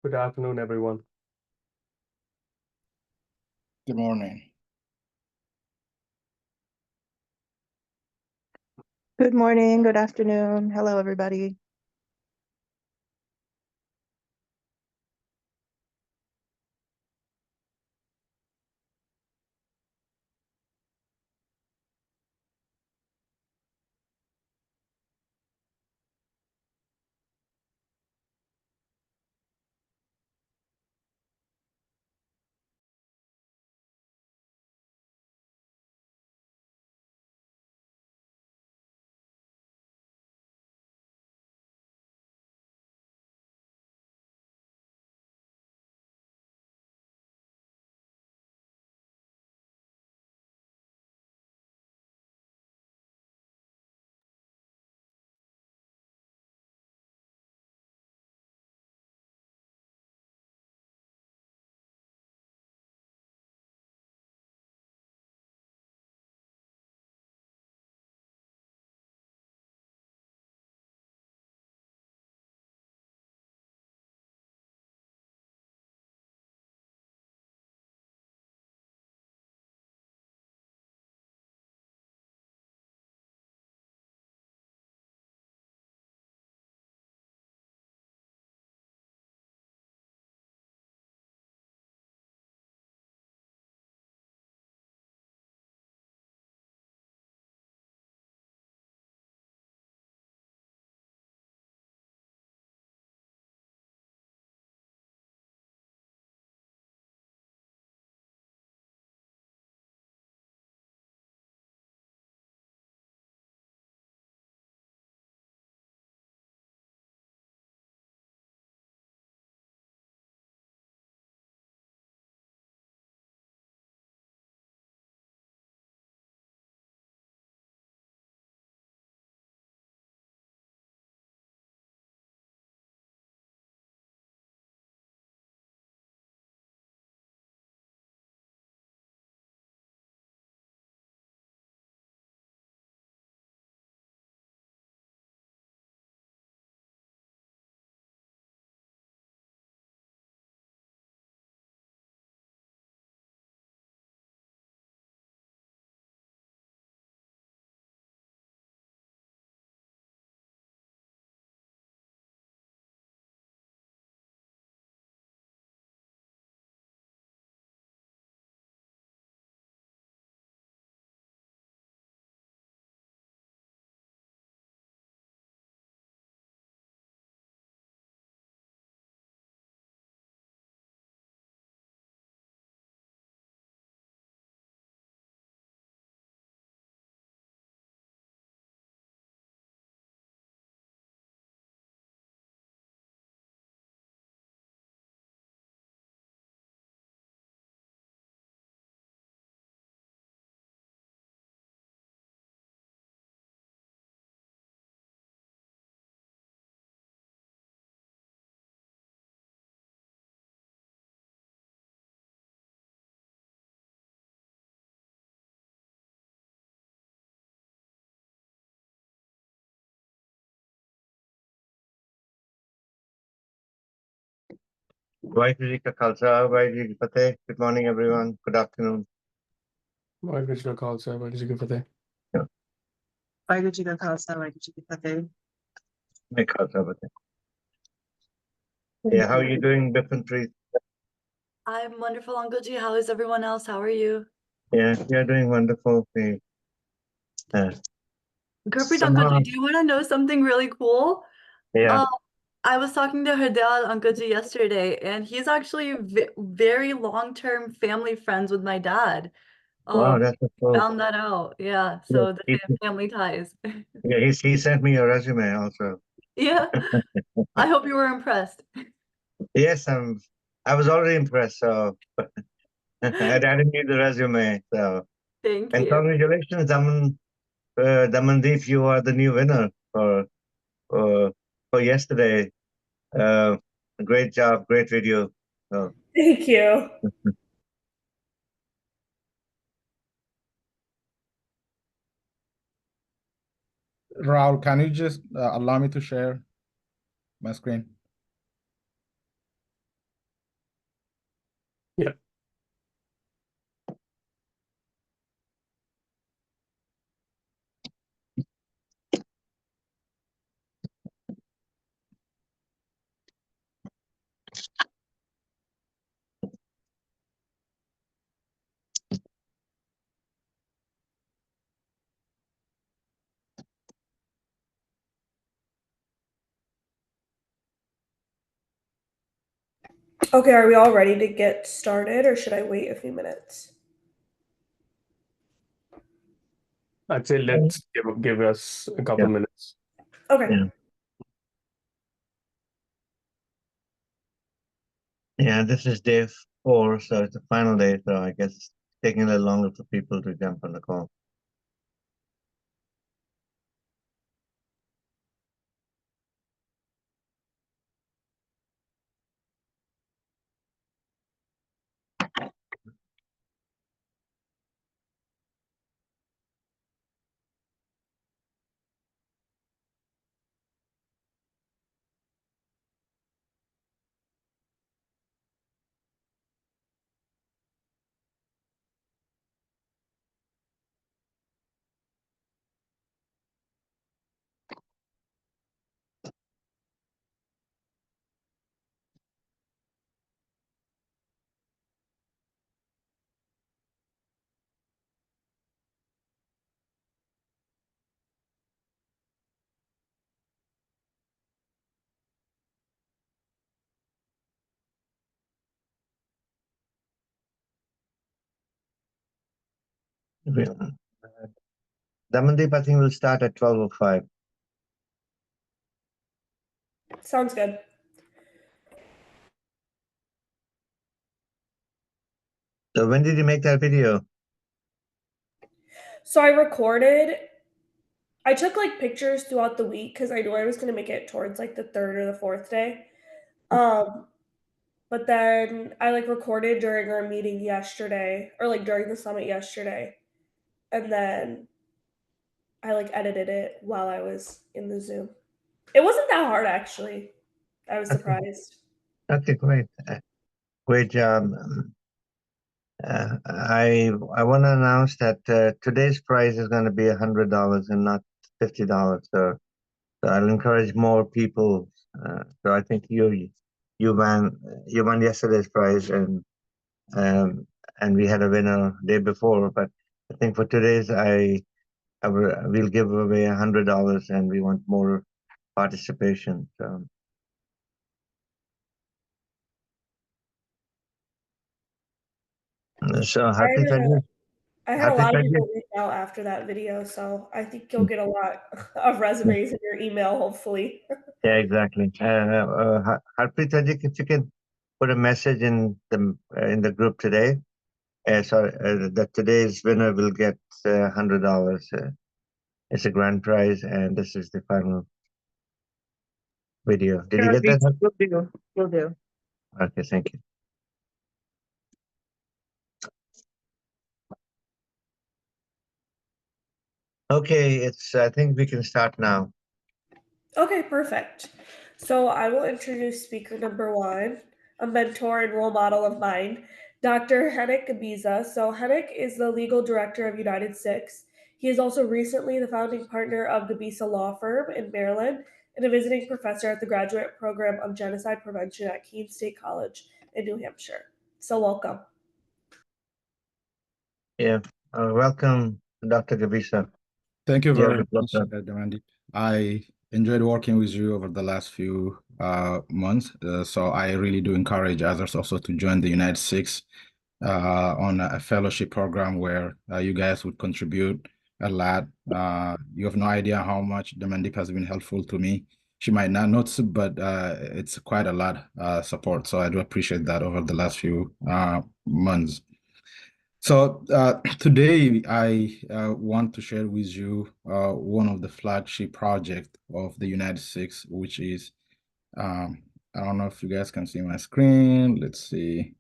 Good afternoon, everyone. Good morning. Good morning, good afternoon. Hello, everybody. Waheguru Ji Ka Khalsa, Waheguru Ji Ki Fateh. Good morning, everyone. Good afternoon. Waheguru Ji Ka Khalsa, Waheguru Ji Ki Fateh. Waheguru Ji Ka Khalsa, Waheguru Ji Ki Fateh. May Khalsa Fateh. Yeah, how are you doing, Bipinpreet? I'm wonderful, Uncle G. How is everyone else? How are you? Yeah, you're doing wonderful. Gurpreet, Uncle Somehow, G, do you want to know something really cool? yeah. I was talking to Herdal Uncle G yesterday, and he's actually very long-term family friends with my dad. Wow, that's cool. Found that out. Yeah, so the family ties. Yeah, he sent me a resume also. Yeah, I hope you were impressed. Yes, I was already impressed, so I didn't need the resume. So, Thank and you. congratulations, Damandeep, you are the new winner for yesterday. Great job, great video. So, Thank you. Raul, can you just allow me to share my screen? Okay, are we all ready to get started or should I wait a few minutes? I'd say let's give us a couple Yeah. minutes. Okay. Yeah. Yeah, this is day 4, so it's the final day, so I guess it's taking a little longer for people to jump on the call. Damandeep, I think we'll start at 12:05. Sounds good. So when did you make that video? So I took like pictures throughout the week because I knew I was going to make it towards like the 3rd or the 4th day. But then I like recorded during our meeting yesterday or like during the summit yesterday. And then I like edited it while I was in the Zoom. It wasn't that hard actually. I was surprised. Okay, great. Great job. I want to announce that today's prize is going to be $100 and not $50. So I'll encourage more people. So I think you won yesterday's prize, and we had a winner day before. But I think for today's, we'll give away $100, and we want more participation. So I had a lot of people reach out after that video, so I think you'll get a lot of resumes in your email, hopefully. Yeah, exactly. Harpreet Ajik, if you can put a message in the group today, that today's winner will get $100. It's a grand prize, and this is the final video. Did you get that? Will do. Okay, thank you. Okay, I think we can start now. Okay, perfect. So I will introduce speaker number 1, a mentor and role model of mine, Dr. Henrik Gabiza. So Henrik is the legal director of United Sikhs. He is also recently the founding partner of Gabiza Law Firm in Maryland and a visiting professor at the graduate program of genocide prevention at Keene State College in New Hampshire. So welcome. Yeah, welcome, Dr. Gabisa. Thank you Yeah, very good luck, much, sir. Demandip. I enjoyed working with you over the last few months. So I really do encourage others also to join the United Sikhs on a fellowship program where you guys would contribute a lot. You have no idea how much Demandip has been helpful to me. She might not notice it, but it's quite a lot support. So I do appreciate that over the last few months. So today I want to share with you one of the flagship projects of the United Sikhs, which is, I don't know if you guys can see my screen. Let's see.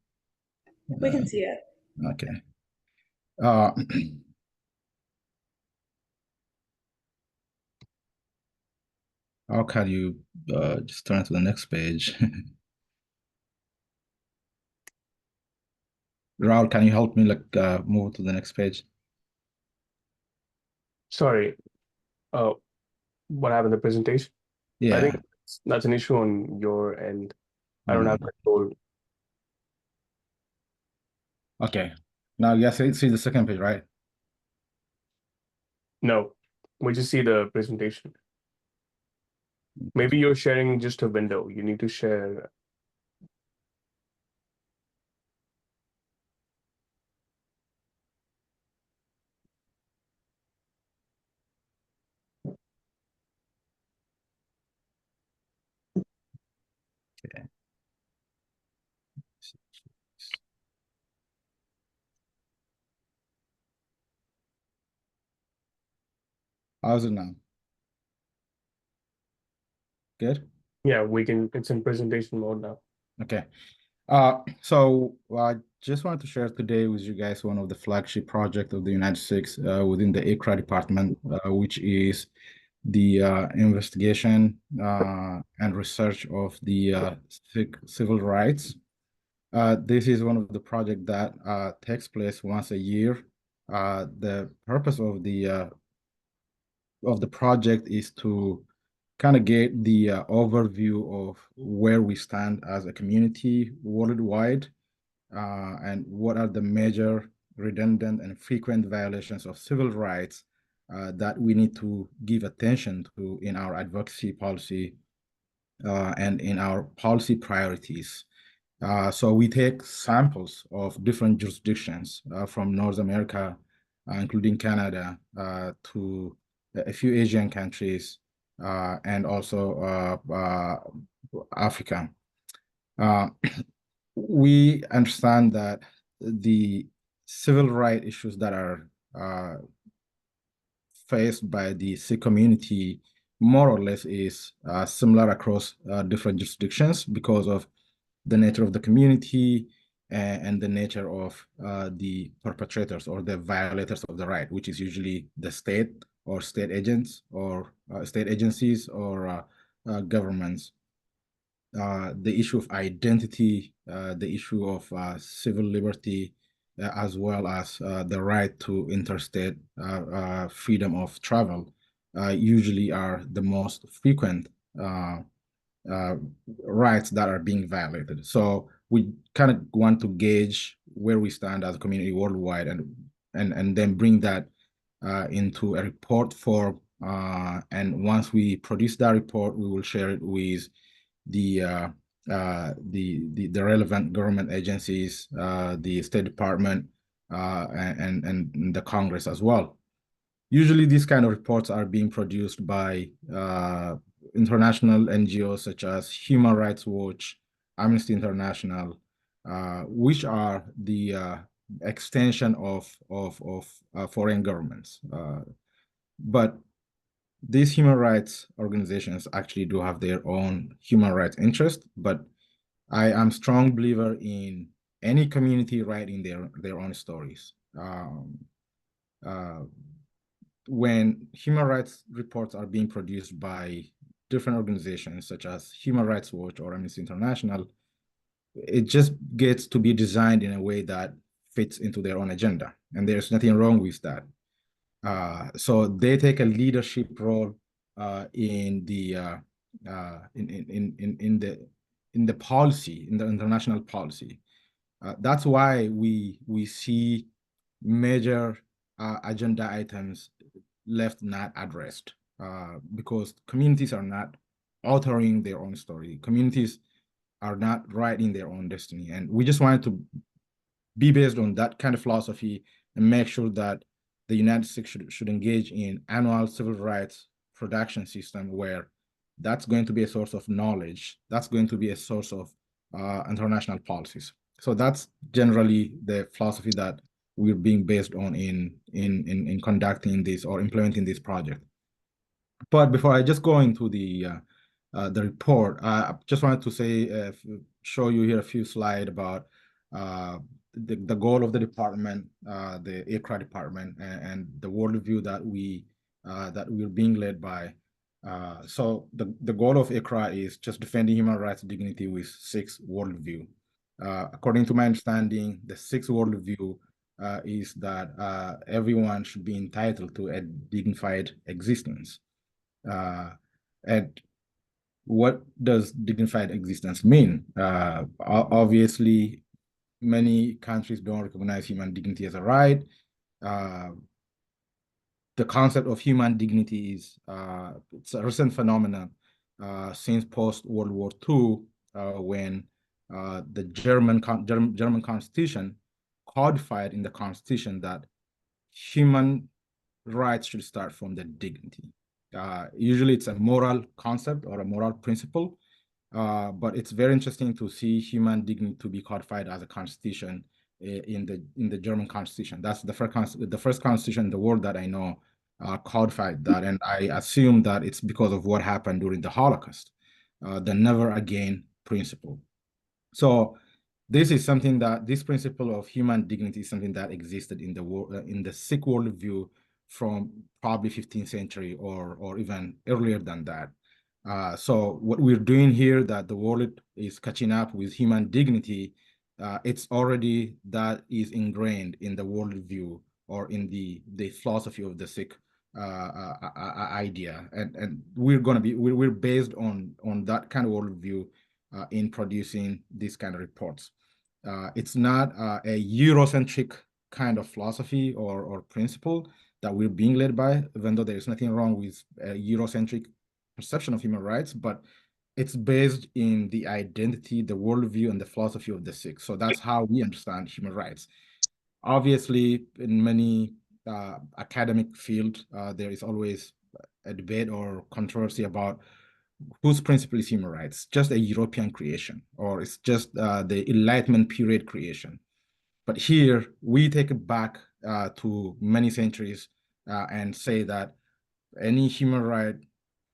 We can see it. Okay. How can you just turn to the next page? Raul, can you help me move to the next page? Sorry. What happened to the presentation? Yeah. I think that's an issue on your end. I don't have control. Okay. Now you guys see the second page, right? No, we just see the presentation. Maybe you're sharing just a window. You need to share. Okay. How's it now? Good? Yeah, we can, it's in presentation mode now. Okay. So I just wanted to share today with you guys one of the flagship projects of the United States within the ICRA department, which is the investigation and research of the Sikh civil rights. This is one of the projects that takes place once a year. The purpose of the project is to kind of get the overview of where we stand as a community worldwide, and what are the major, redundant, and frequent violations of civil rights that we need to give attention to in our advocacy policy and in our policy priorities. So we take samples of different jurisdictions from North America, including Canada, to a few Asian countries, and also Africa. We understand that the civil rights issues that are faced by the Sikh community more or less is similar across different jurisdictions because of the nature of the community and the nature of the perpetrators or the violators of the right, which is usually the state or state agents or state agencies or governments. The issue of identity, the issue of civil liberty, as well as the right to interstate freedom of travel, usually are the most frequent rights that are being violated. So we kind of want to gauge where we stand as a community worldwide and then bring that into a report form. And once we produce that report, we will share it with the relevant government agencies, the State Department, and the Congress as well. Usually these kind of reports are being produced by international NGOs such as Human Rights Watch, Amnesty International, which are the extension of foreign governments. But these human rights organizations actually do have their own human rights interest, but I am a strong believer in any community writing their own stories. When human rights reports are being produced by different organizations such as Human Rights Watch or Amnesty International, it just gets to be designed in a way that fits into their own agenda, and there's nothing wrong with that. So they take a leadership role in the policy, in the international policy. That's why we see major agenda items left not addressed, because communities are not authoring their own story. Communities are not writing their own destiny. And we just wanted to be based on that kind of philosophy and make sure that the United States should engage in annual civil rights production system where that's going to be a source of knowledge. That's going to be a source of international policies. So that's generally the philosophy that we're being based on in conducting this or implementing this project. But before I just go into the report, I just wanted to say, show you here a few slides about the goal of the department, the ICRA department, and the worldview that we're being led by. So the goal of ICRA is just defending human rights dignity with Sikhs worldview. According to my understanding, the Sikhs worldview is that everyone should be entitled to a dignified existence. And what does dignified existence mean? Obviously, many countries don't recognize human dignity as a right. The concept of human dignity is it's a recent phenomenon since post-World War II, when the German Constitution codified in the Constitution that human rights should start from the dignity. Usually it's a moral concept or a moral principle, But it's very interesting to see human dignity to be codified as a constitution in the German constitution. That's the first constitution in the world that I know codified that, and I assume that it's because of what happened during the Holocaust, the never again principle. So this is something that this principle of human dignity is something that existed in the Sikh worldview from probably 15th century or even earlier than that. So what we're doing here, that the world is catching up with human dignity, it's already that is ingrained in the worldview or in the philosophy of the Sikh idea, and we're based on that kind of worldview in producing these kind of reports. It's not a Eurocentric kind of philosophy or principle that we're being led by, even though there's nothing wrong with a Eurocentric perception of human rights, but it's based in the identity, the worldview, and the philosophy of the Sikhs. So that's how we understand human rights. Obviously, in many academic field, there is always a debate or controversy about whose principle is human rights, just a European creation, or it's just the Enlightenment period creation. But here, we take it back to many centuries and say that any human right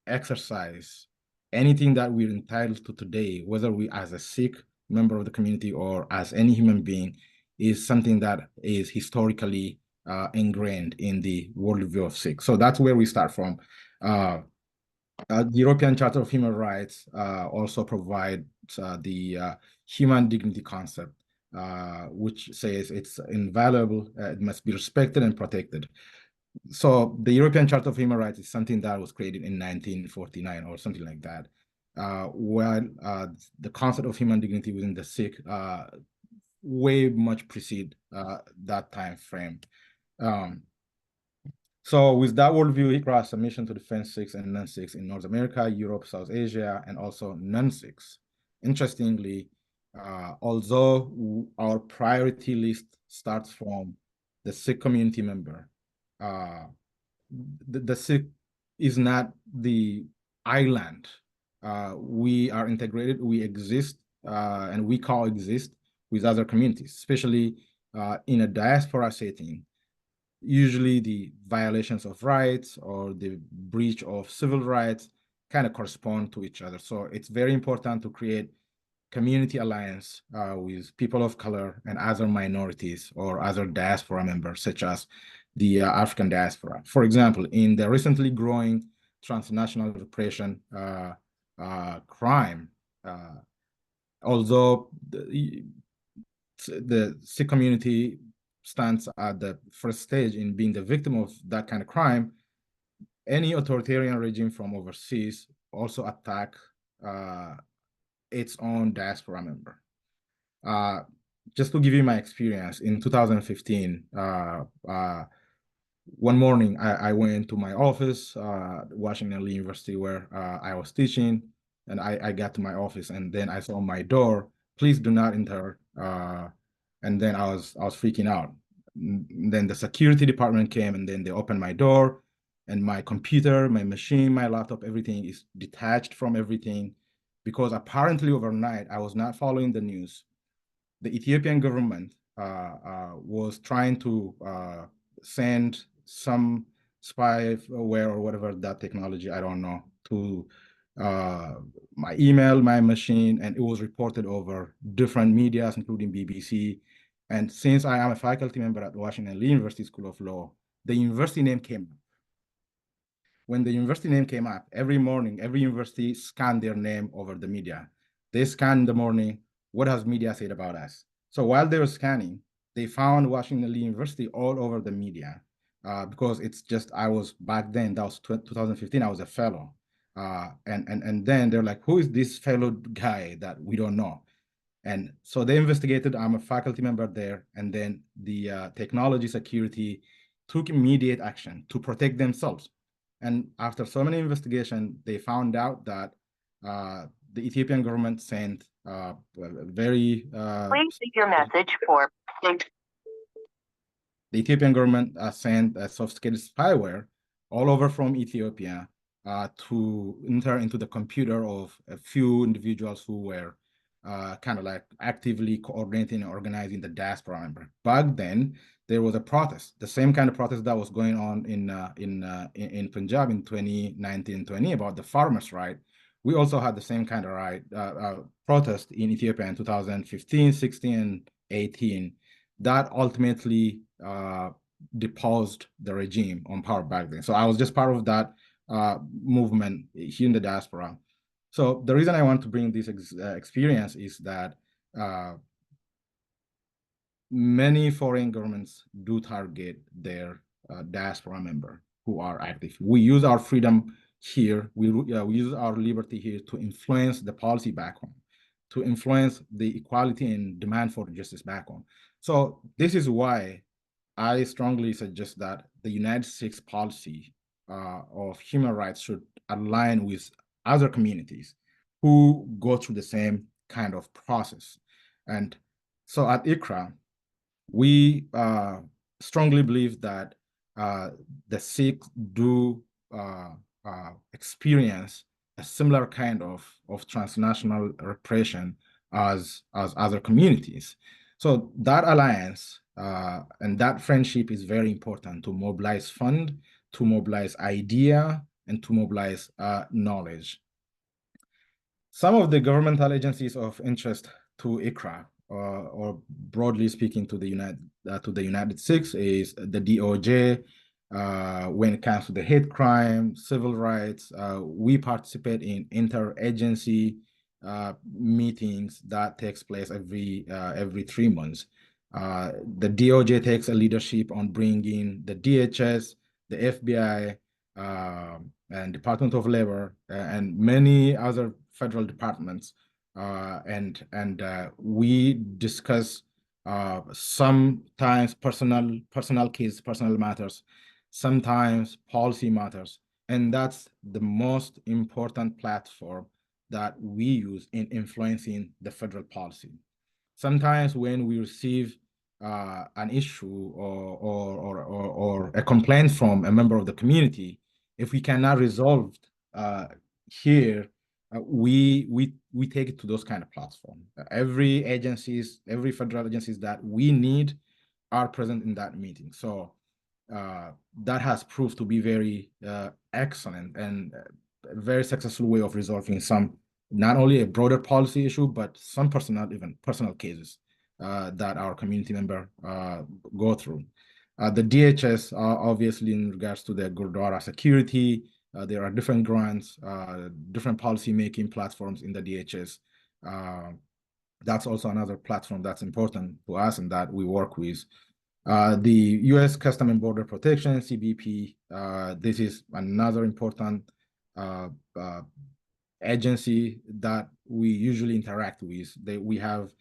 exercise, anything that we're entitled to today, whether we as a Sikh member of the community or as any human being, is something that is historically ingrained in the worldview of Sikh. So that's where we start from. The European Charter of Human Rights also provides the human dignity concept, which says it's invaluable, it must be respected and protected. So the European Charter of Human Rights is something that was created in 1949 or something like that, while the concept of human dignity within the Sikh way much precede that time frame. So with that worldview, he crossed a mission to defend Sikhs and non-Sikhs in North America, Europe, South Asia, and also non-Sikhs. Interestingly, although our priority list starts from the Sikh community member, the Sikh is not the island. We are integrated, we exist, and we coexist with other communities, especially in a diaspora setting. Usually the violations of rights or the breach of civil rights kind of correspond to each other. So it's very important to create community alliance with people of color and other minorities or other diaspora members, such as the African diaspora. For example, in the recently growing transnational repression crime, although the Sikh community stands at the first stage in being the victim of that kind of crime, any authoritarian regime from overseas also attack its own diaspora member. Just to give you my experience, in 2015, one morning I went to my office, Washington Lee University, where I was teaching, and I got to my office, and then I saw my door, "Please do not enter." And then I was freaking out. And then the security department came, and then they opened my door, and my computer, my machine, my laptop, everything is detached from everything, because apparently overnight I was not following the news. The Ethiopian government was trying to send some spyware or whatever that technology, I don't know, to my email, my machine, and it was reported over different medias, including BBC. And since I am a faculty member at Washington Lee University School of Law, the university name came up. When the university name came up, every morning, every university scanned their name over the media. They scanned in the morning, what has media said about us? So while they were scanning, they found Washington Lee University all over the media because it's just, I was back then, that was 2015, I was a fellow. And then they're like, who is this fellow guy that we don't know? And so they investigated, I'm a faculty member there, and then the technology security took immediate action to protect themselves. And after so many investigations, they found out that the Ethiopian government sent very... Please leave your message for... The Ethiopian government sent sophisticated spyware all over from Ethiopia to enter into the computer of a few individuals who were kind of like actively coordinating and organizing the diaspora member. Back then, there was a protest, the same kind of protest that was going on in Punjab in 2019-20 about the farmers' right. We also had the same kind of protest in Ethiopia in 2015, 16, and 18. That ultimately deposed the regime on power back then. So I was just part of that movement here in the diaspora. So the reason I want to bring this experience is that many foreign governments do target their diaspora member who are active. We use our freedom here, we use our liberty here to influence the policy back home, to influence the equality and demand for justice back home. So this is why I strongly suggest that the United States policy of human rights should align with other communities who go through the same kind of process. And so at ICRA, we strongly believe that the Sikhs do experience a similar kind of transnational repression as other communities. So that alliance and that friendship is very important to mobilize fund, to mobilize idea, and to mobilize knowledge. Some of the governmental agencies of interest to ICRA, or broadly speaking to the UNITEDSIKHS, is the DOJ. When it comes to the hate crime, civil rights, we participate in interagency meetings that takes place every 3 months. The DOJ takes a leadership on bringing the DHS, the FBI, and Department of Labor, and many other federal departments, and we discuss sometimes personal cases, personal matters, sometimes policy matters, and that's the most important platform that we use in influencing the federal policy. Sometimes when we receive an issue or a complaint from a member of the community, if we cannot resolve here, we take it to those kind of platforms. Every federal agencies that we need are present in that meeting. So that has proved to be very excellent and a very successful way of resolving not only a broader policy issue, but some personal cases that our community member go through. The DHS, obviously, in regards to the Gurdwara security, there are different grants, different policy-making platforms in the DHS. That's also another platform that's important to us and that we work with. The U.S. Customs and Border Protection, CBP, this is another important agency that we usually interact with. We have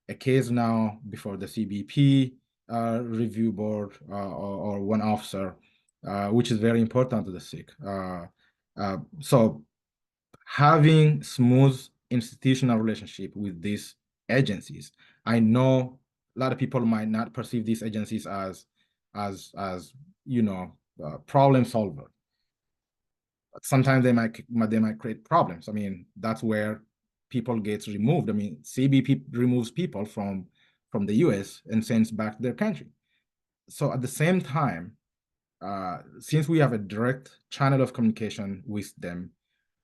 a case now before the CBP review board or one officer, which is very important to the Sikh. So having smooth institutional relationship with these agencies, I know a lot of people might not perceive these agencies as problem solver. Sometimes they might create problems. I mean, that's where people get removed. I mean, CBP removes people from the US and sends back to their country. So at the same time, since we have a direct channel of communication with them,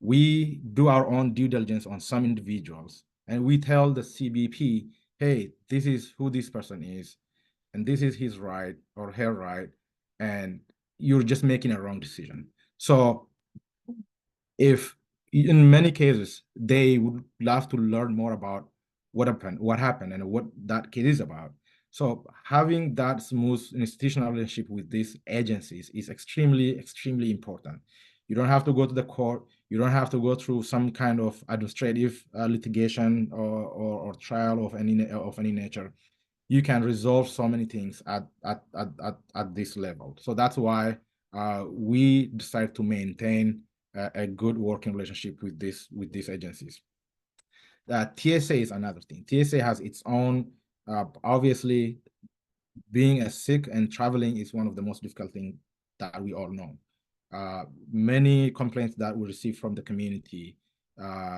we do our own due diligence on some individuals, and we tell the CBP, hey, this is who this person is, and this is his right or her right, and you're just making a wrong decision. So if in many cases, they would love to learn more about what happened and what that case is about. So having that smooth institutional relationship with these agencies is extremely, extremely important. You don't have to go to the court. You don't have to go through some kind of administrative litigation or trial of any nature. You can resolve so many things at this level. So that's why we decided to maintain a good working relationship with these agencies. TSA is another thing. TSA has its own, obviously, being a Sikh and traveling is one of the most difficult things that we all know. Many complaints that we receive from the community,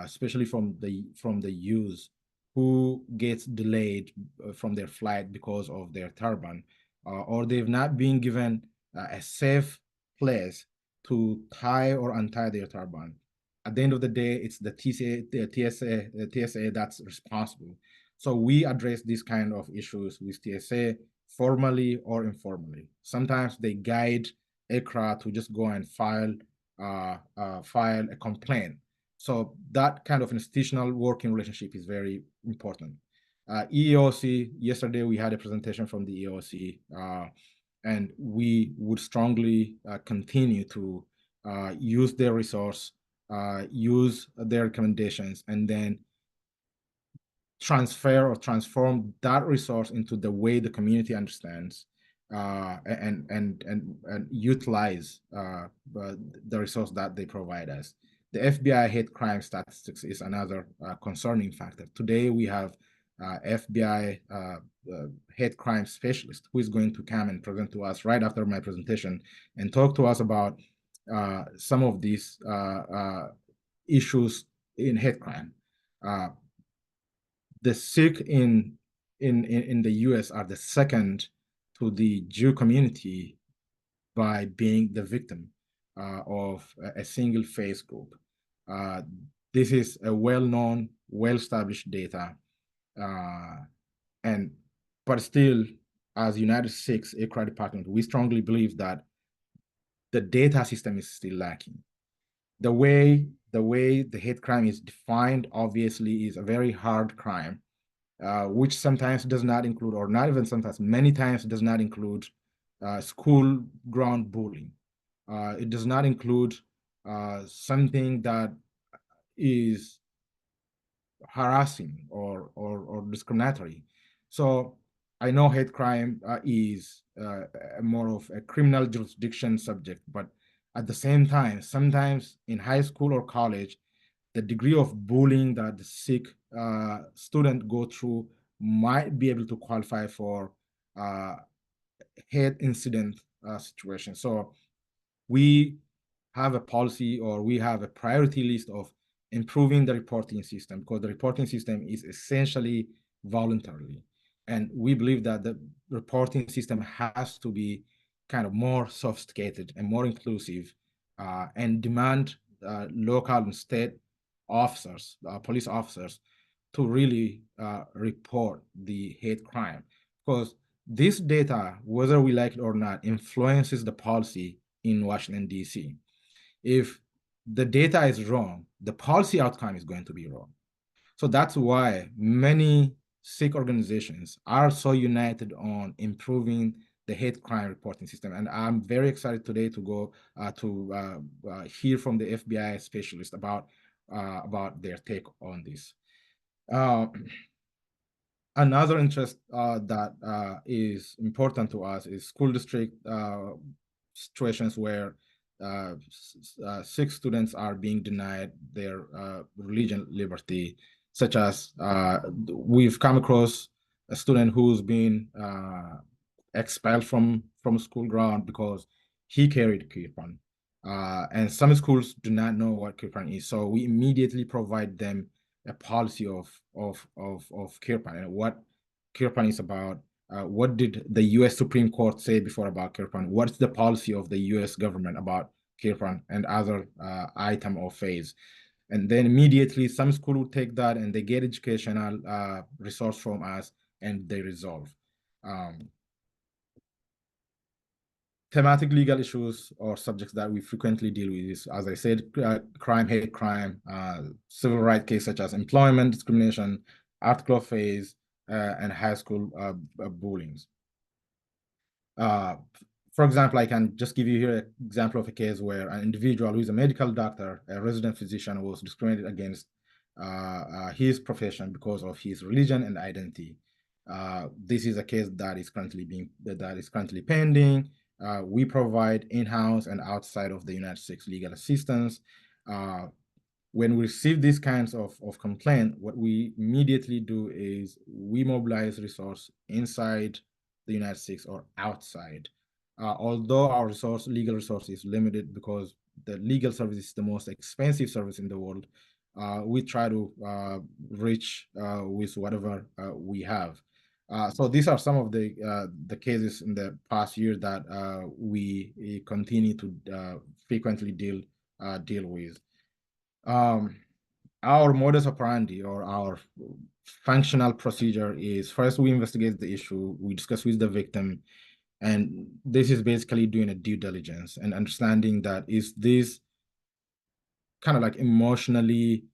especially from the youth who gets delayed from their flight because of their turban, or they've not been given a safe place to tie or untie their turban. At the end of the day, it's the TSA that's responsible. So we address these kind of issues with TSA formally or informally. Sometimes they guide ICRA to just go and file a complaint. So that kind of institutional working relationship is very important. EEOC, yesterday we had a presentation from the EEOC, and we would strongly continue to use their resource, use their recommendations, and then transfer or transform that resource into the way the community understands, and utilize the resource that they provide us. The FBI hate crime statistics is another concerning factor. Today we have FBI hate crime specialist who is going to come and present to us right after my presentation and talk to us about some of these issues in hate crime. The Sikh in the US are the second to the Jew community by being the victim of a single face group. This is a well-known, well-established data, but still, as United Sikhs ICRA department, we strongly believe that the data system is still lacking. The way the hate crime is defined, obviously, is a very hard crime, which sometimes does not include, or not even sometimes, many times does not include school ground bullying. It does not include something that is harassing or discriminatory. So I know hate crime is more of a criminal jurisdiction subject, but at the same time, sometimes in high school or college, the degree of bullying that the Sikh student go through might be able to qualify for hate incident situation. So we have a policy, or we have a priority list of improving the reporting system, because the reporting system is essentially voluntary. And we believe that the reporting system has to be kind of more sophisticated and more inclusive, and demand local and state officers, police officers, to really report the hate crime. Because this data, whether we like it or not, influences the policy in Washington, D.C. If the data is wrong, the policy outcome is going to be wrong. So that's why many Sikh organizations are so united on improving the hate crime reporting system. And I'm very excited today to go to hear from the FBI specialist about their take on this. Another interest that is important to us is school district situations where Sikh students are being denied their religion liberty, such as we've come across a student who's been expelled from school ground because he carried kirpan. And some schools do not know what kirpan is, so we immediately provide them a policy of kirpan and what kirpan is about. What did the U.S. Supreme Court say before about kirpan? What's the policy of the U.S. government about kirpan and other item or phase? And then immediately some school will take that and they get educational resource from us and they resolve. Thematic legal issues or subjects that we frequently deal with is, as I said, crime, hate crime, civil rights cases such as employment discrimination, article of phase, and high school bullying. For example, I can just give you here an example of a case where an individual who is a medical doctor, a resident physician, was discriminated against his profession because of his religion and identity. This is a case that is currently pending. We provide in-house and outside of the United States legal assistance. When we receive these kinds of complaint, what we immediately do is we mobilize resource inside the United States or outside although our legal resource is limited because the legal service is the most expensive service in the world, we try to reach with whatever we have. So these are some of the cases in the past year that we continue to frequently deal with. Our modus operandi, or our functional procedure, is first we investigate the issue, we discuss with the victim, and this is basically doing a due diligence and understanding that is this kind of like emotionally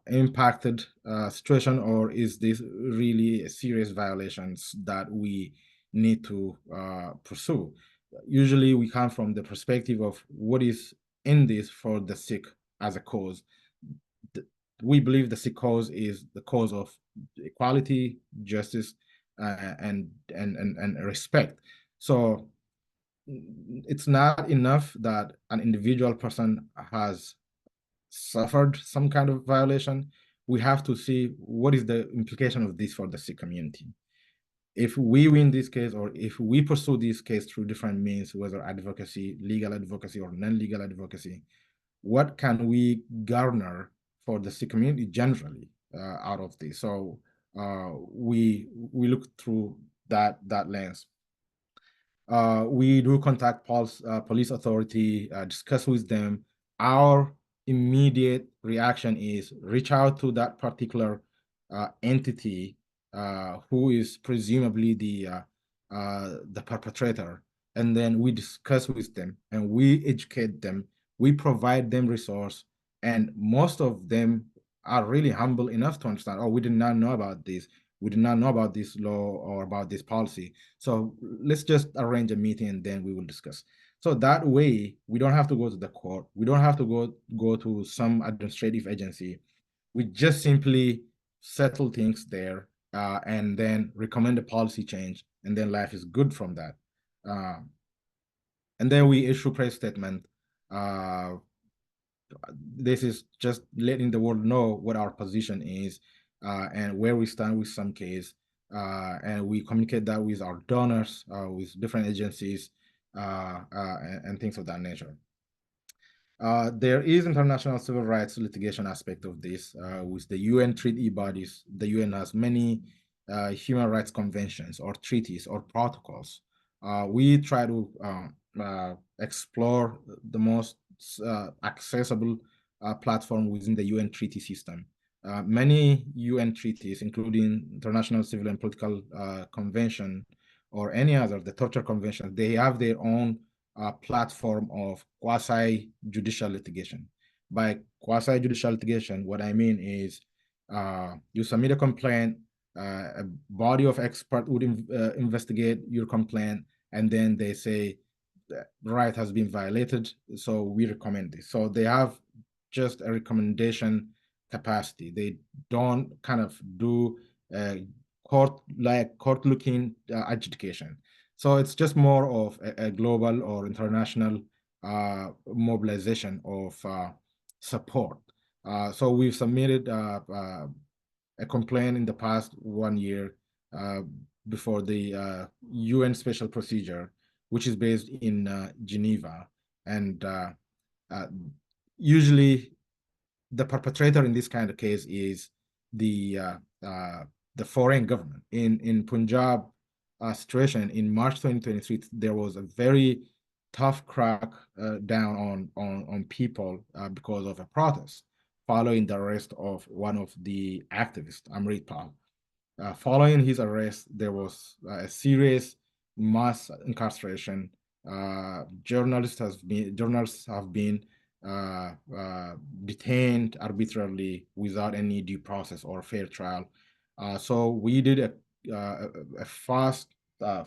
impacted situation, or is this really serious violations that we need to pursue. Usually we come from the perspective of what is in this for the Sikh as a cause. We believe the Sikh cause is the cause of equality, justice, and respect. So it's not enough that an individual person has suffered some kind of violation. We have to see what is the implication of this for the Sikh community. If we win this case, or if we pursue this case through different means, whether advocacy, legal advocacy, or non-legal advocacy, what can we garner for the Sikh community generally out of this? So we look through that lens. We do contact police authority, discuss with them. Our immediate reaction is reach out to that particular entity who is presumably the perpetrator, and then we discuss with them and we educate them. We provide them resource, and most of them are really humble enough to understand, oh, we did not know about this. We did not know about this law or about this policy. So let's just arrange a meeting and then we will discuss. So that way, we don't have to go to the court. We don't have to go to some administrative agency. We just simply settle things there and then recommend a policy change, and then life is good from that. And then we issue press statement. This is just letting the world know what our position is and where we stand with some case. And we communicate that with our donors, with different agencies, and things of that nature. There is international civil rights litigation aspect of this with the UN treaty bodies. The UN has many human rights conventions or treaties or protocols. We try to explore the most accessible platform within the UN treaty system. Many UN treaties, including International Civil and Political Convention or any other, the Torture Convention, they have their own platform of quasi-judicial litigation. By quasi-judicial litigation, what I mean is you submit a complaint, a body of experts would investigate your complaint, and then they say the right has been violated, so we recommend this. So they have just a recommendation capacity. They don't kind of do court-looking adjudication. So it's just more of a global or international mobilization of support. So we've submitted a complaint in the past 1 year before the UN Special Procedure, which is based in Geneva. And usually the perpetrator in this kind of case is the foreign government. In Punjab situation in March 2023, there was a very tough crack down on people because of a protest following the arrest of one of the activists, Amritpal. Following his arrest, there was a serious mass incarceration. Journalists have been detained arbitrarily without any due process or fair trial. So we did a fast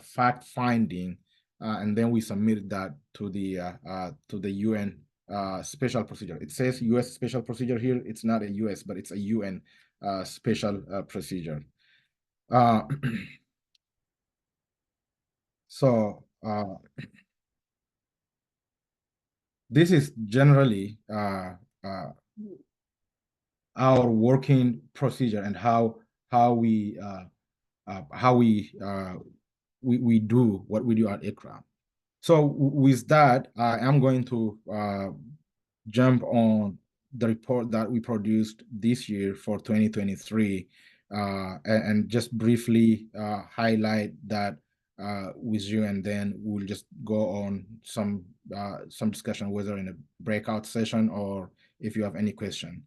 fact finding, and then we submitted that to the UN special procedure. It says US special procedure here. It's not a US, but it's a UN special procedure. So this is generally our working procedure and how we do what we do at ICRA. So with that, I am going to jump on the report that we produced this year for 2023, and just briefly highlight that with you, and then we'll just go on some discussion, whether in a breakout session or if you have any question.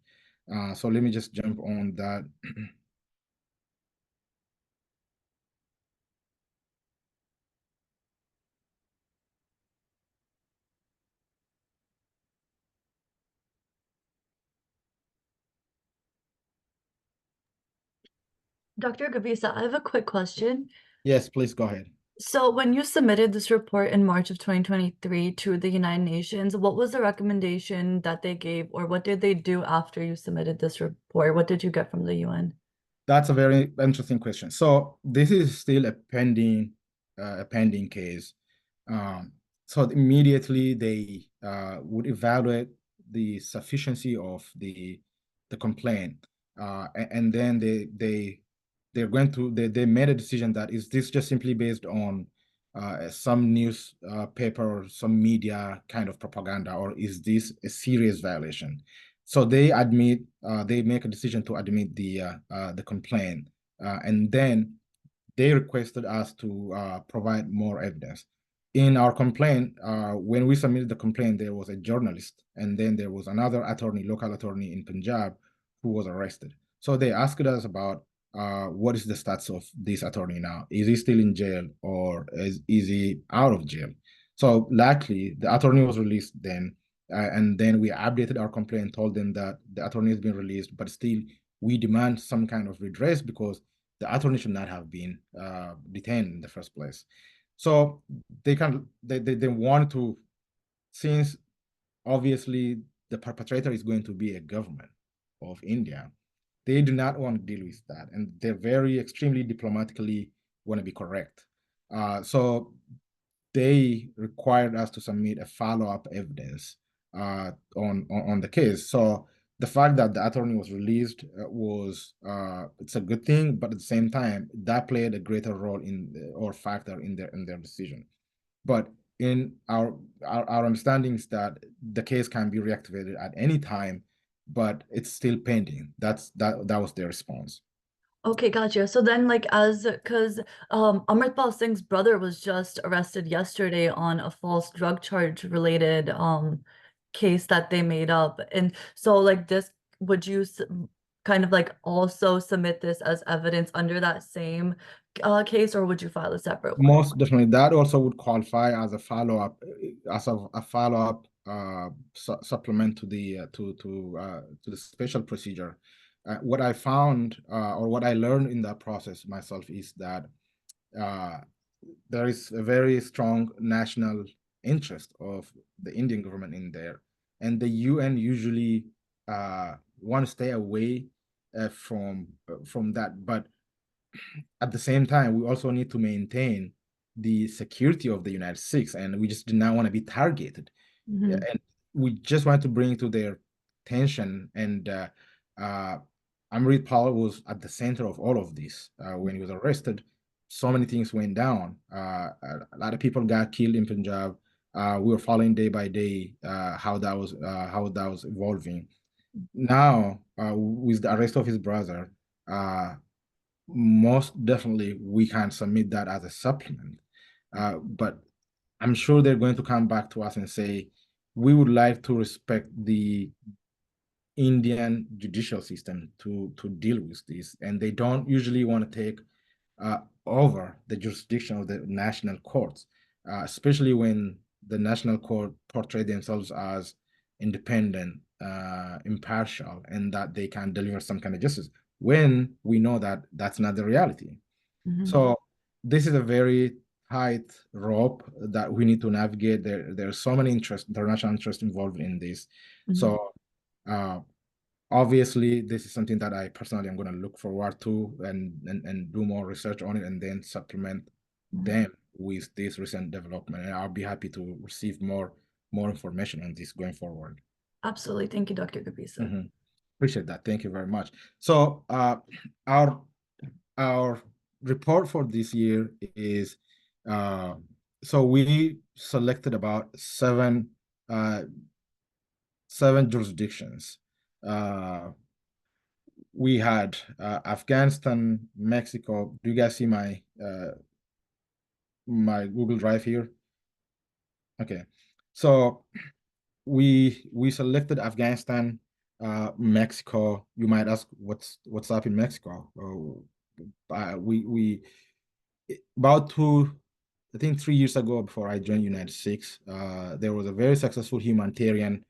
So let me just jump on that. Dr. Gabisa, I have a quick question. Yes, please go ahead. So when you submitted this report in March of 2023 to the United Nations, what was the recommendation that they gave, or what did they do after you submitted this report? What did you get from the UN? That's a very interesting question. So this is still a pending case. So immediately they would evaluate the sufficiency of the complaint, and then they made a decision that is this just simply based on some news paper or some media kind of propaganda, or is this a serious violation? So they make a decision to admit the complaint, and then they requested us to provide more evidence. In our complaint, when we submitted the complaint, there was a journalist, and then there was another attorney, local attorney in Punjab, who was arrested. So they asked us about what is the status of this attorney now? Is he still in jail, or is he out of jail? So luckily, the attorney was released then, and then we updated our complaint and told them that the attorney has been released, but still we demand some kind of redress because the attorney should not have been detained in the first place. So they want to, since obviously the perpetrator is going to be a government of India, they do not want to deal with that, and they're very extremely diplomatically want to be correct. So they required us to submit a follow-up evidence on the case. So the fact that the attorney was released was it's a good thing, but at the same time, that played a greater role or factor in their decision. But in our understanding is that the case can be reactivated at any time, but it's still pending. That was their response. Okay, gotcha. So then, because Amritpal Singh's brother was just arrested yesterday on a false drug charge related case that they made up, and so this, would you kind of also submit this as evidence under that same case, or would you file a separate one? Most definitely, that also would qualify as a follow-up, supplement to the special procedure. What I found, or what I learned in that process myself, is that there is a very strong national interest of the Indian government in there, and the UN usually want to stay away from that. But at the same time, we also need to maintain the security of the United States, and we just do not want to be targeted. Mhm. And we just want to bring to their attention, and Amritpal was at the center of all of this. When he was arrested, so many things went down. A lot of people got killed in Punjab. We were following day by day how that was evolving. Now, with the arrest of his brother, most definitely we can submit that as a supplement. But I'm sure they're going to come back to us and say, we would like to respect the Indian judicial system to deal with this. And they don't usually want to take over the jurisdiction of the national courts, especially when the national court portray themselves as independent, impartial, and that they can deliver some kind of justice, when we know that that's not the reality. Mhm. So this is a very tight rope that we need to navigate. There's so many international interests involved in this. Mhm. So obviously, this is something that I personally am going to look forward to and do more research on it, and then supplement them with this recent development. And I'll be happy to receive more information on this going forward. Absolutely. Thank you, Dr. Gabisa. Appreciate that. Thank you very much. So our report for this year is so we selected about seven jurisdictions. We had Afghanistan, Mexico. Do you guys see my my Google Drive here? Okay, so we selected Afghanistan, Mexico. You might ask what's up in Mexico. We about I think 3 years ago, before I joined UNITEDSIKHS, there was a very successful humanitarian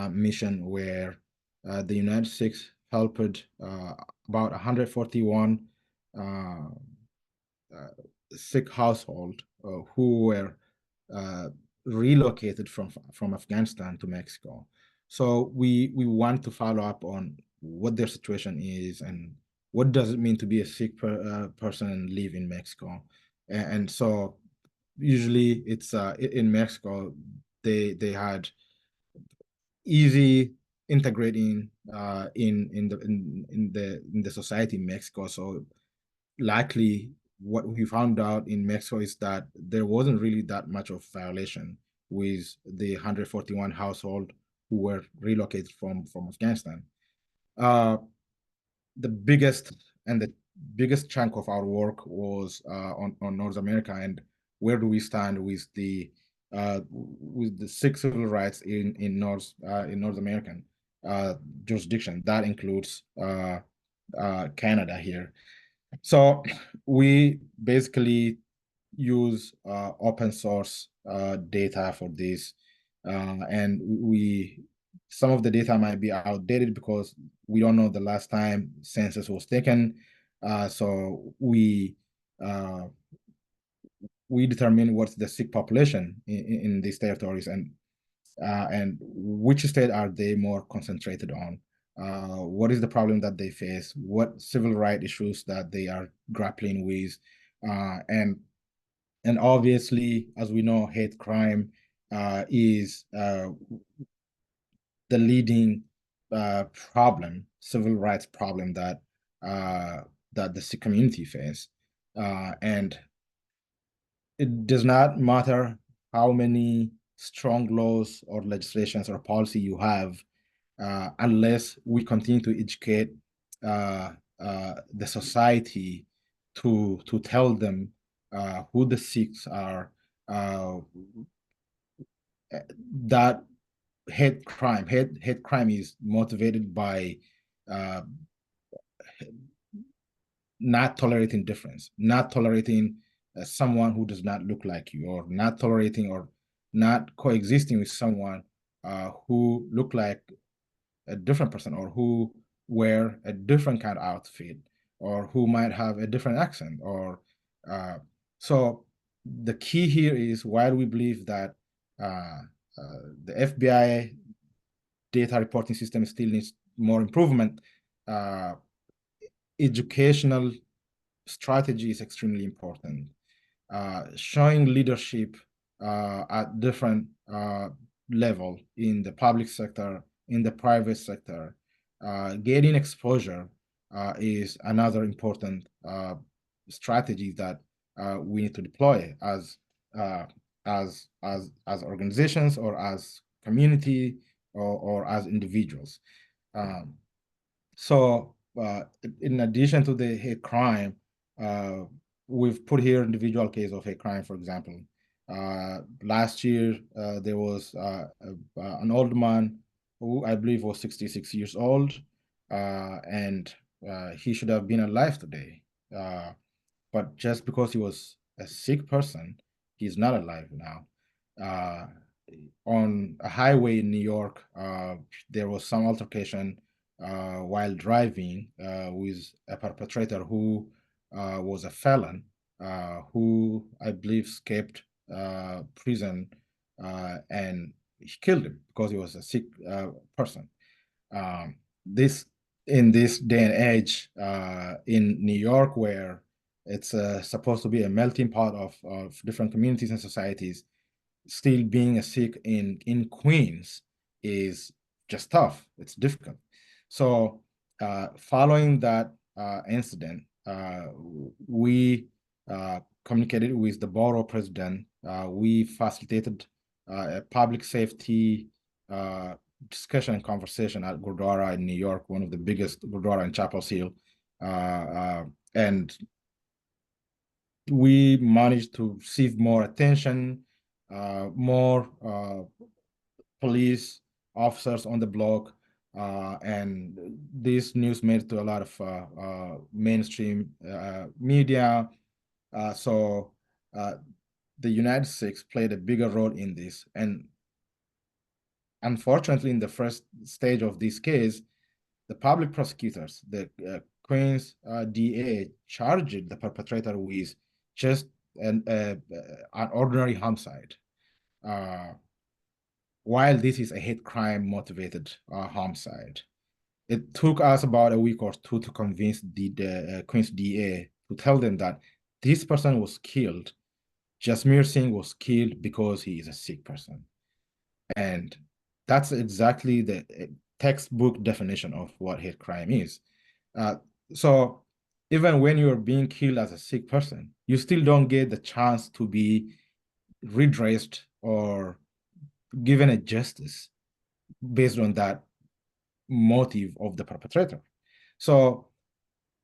mission where the UNITEDSIKHS helped about 141 Sikh household who were relocated from Afghanistan to Mexico. So we want to follow up on what their situation is and what does it mean to be a Sikh person and live in Mexico. And so usually it's in Mexico, they had easy integrating in the society in Mexico. So likely what we found out in Mexico is that there wasn't really that much of violation with the 141 household who were relocated from Afghanistan. The biggest chunk of our work was on North America, and where do we stand with the Sikh civil rights in North American jurisdiction. That includes Canada here. So we basically use open source data for this, and some of the data might be outdated because we don't know the last time census was taken. So we determine what's the Sikh population in these territories and which state are they more concentrated on. What is the problem that they face? What civil rights issues that they are grappling with? And obviously, as we know, hate crime is the leading civil rights problem that the Sikh community face. And it does not matter how many strong laws or legislations or policy you have, unless we continue to educate the society to tell them who the Sikhs are, that hate crime is motivated by not tolerating difference, not tolerating someone who does not look like you, or not tolerating or not coexisting with someone who look like a different person, or who wear a different kind of outfit, or who might have a different accent, or so the key here is why we believe that the FBI data reporting system still needs more improvement. Educational strategy is extremely important. Showing leadership at different level in the public sector, in the private sector, getting exposure is another important strategy that we need to deploy as organizations, or as community, or as individuals. So in addition to the hate crime, we've put here individual case of hate crime. For example, last year there was an old man who I believe was 66 years old, and he should have been alive today. But just because he was a Sikh person, he's not alive now. On a highway in New York, there was some altercation while driving with a perpetrator who was a felon, who I believe escaped prison, and he killed him because he was a Sikh person. In this day and age in New York, where it's supposed to be a melting pot of different communities and societies, still being a Sikh in Queens is just tough. It's difficult. So following that incident, we communicated with the borough president We facilitated a public safety discussion and conversation at Gurdwara in New York, one of the biggest Gurdwara in Chapel Hill. And we managed to receive more attention, more police officers on the block, and this news made it to a lot of mainstream media. So the United Sikhs played a bigger role in this. And unfortunately, in the first stage of this case, the public prosecutors, the Queen's DA, charged the perpetrator with just an ordinary homicide, while this is a hate crime motivated homicide. It took us about a week or two to convince the Queen's DA to tell them that this person was killed. Jasmeer Singh was killed because he is a Sikh person. And that's exactly the textbook definition of what hate crime is. So even when you're being killed as a Sikh person, you still don't get the chance to be redressed or given a justice based on that motive of the perpetrator. So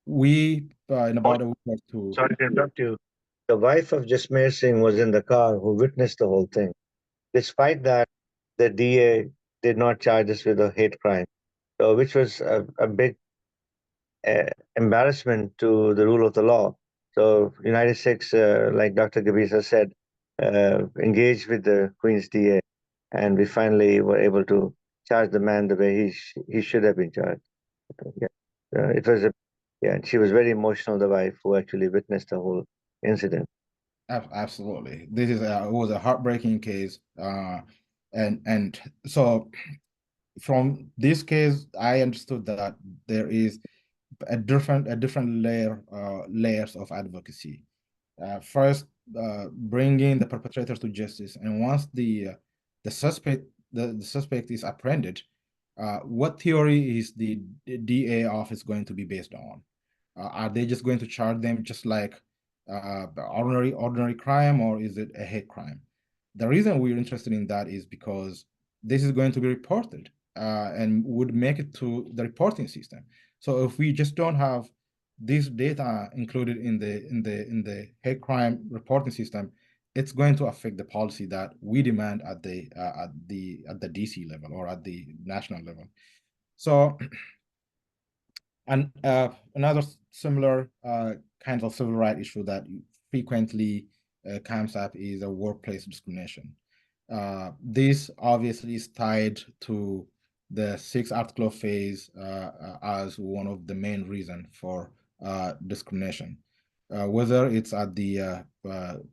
we, in about a week or two... Sorry to interrupt you. The wife of Jasmeer Singh was in the car who witnessed the whole thing. Despite that, the DA did not charge us with a hate crime, so which was a big embarrassment to the rule of the law. So United Sikhs, like Dr. Gabisa said, engaged with the Queen's DA, and we finally were able to charge the man the way he should have been charged. Yeah, it was and she was very emotional, the wife who actually witnessed the whole incident. Absolutely, this is it was a heartbreaking case, and so from this case, I understood that there is a different layers of advocacy. First, bringing the perpetrator to justice, and once the suspect is apprehended, what theory is the DA office going to be based on? Are they just going to charge them just like ordinary crime, or is it a hate crime? The reason we're interested in that is because this is going to be reported and would make it to the reporting system. So if we just don't have this data included in the hate crime reporting system, it's going to affect the policy that we demand at the DC level or at the national level. So, and another similar kind of civil rights issue that frequently comes up is a workplace discrimination. This obviously is tied to the 6th article of phase as one of the main reasons for discrimination. Whether it's at the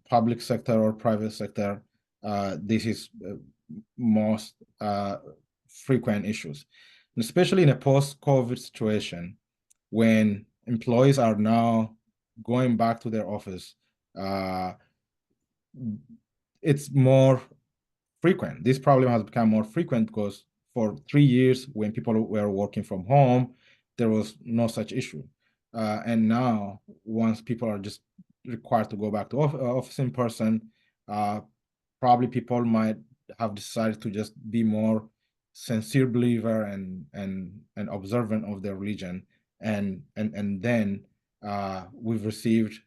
public sector or private sector, this is most frequent issues, and especially in a post-COVID situation when employees are now going back to their office. It's more frequent. This problem has become more frequent because for 3 years, when people were working from home, there was no such issue. And now, once people are just required to go back to office in person, probably people might have decided to just be more sincere believer and observant of their religion. And then we've received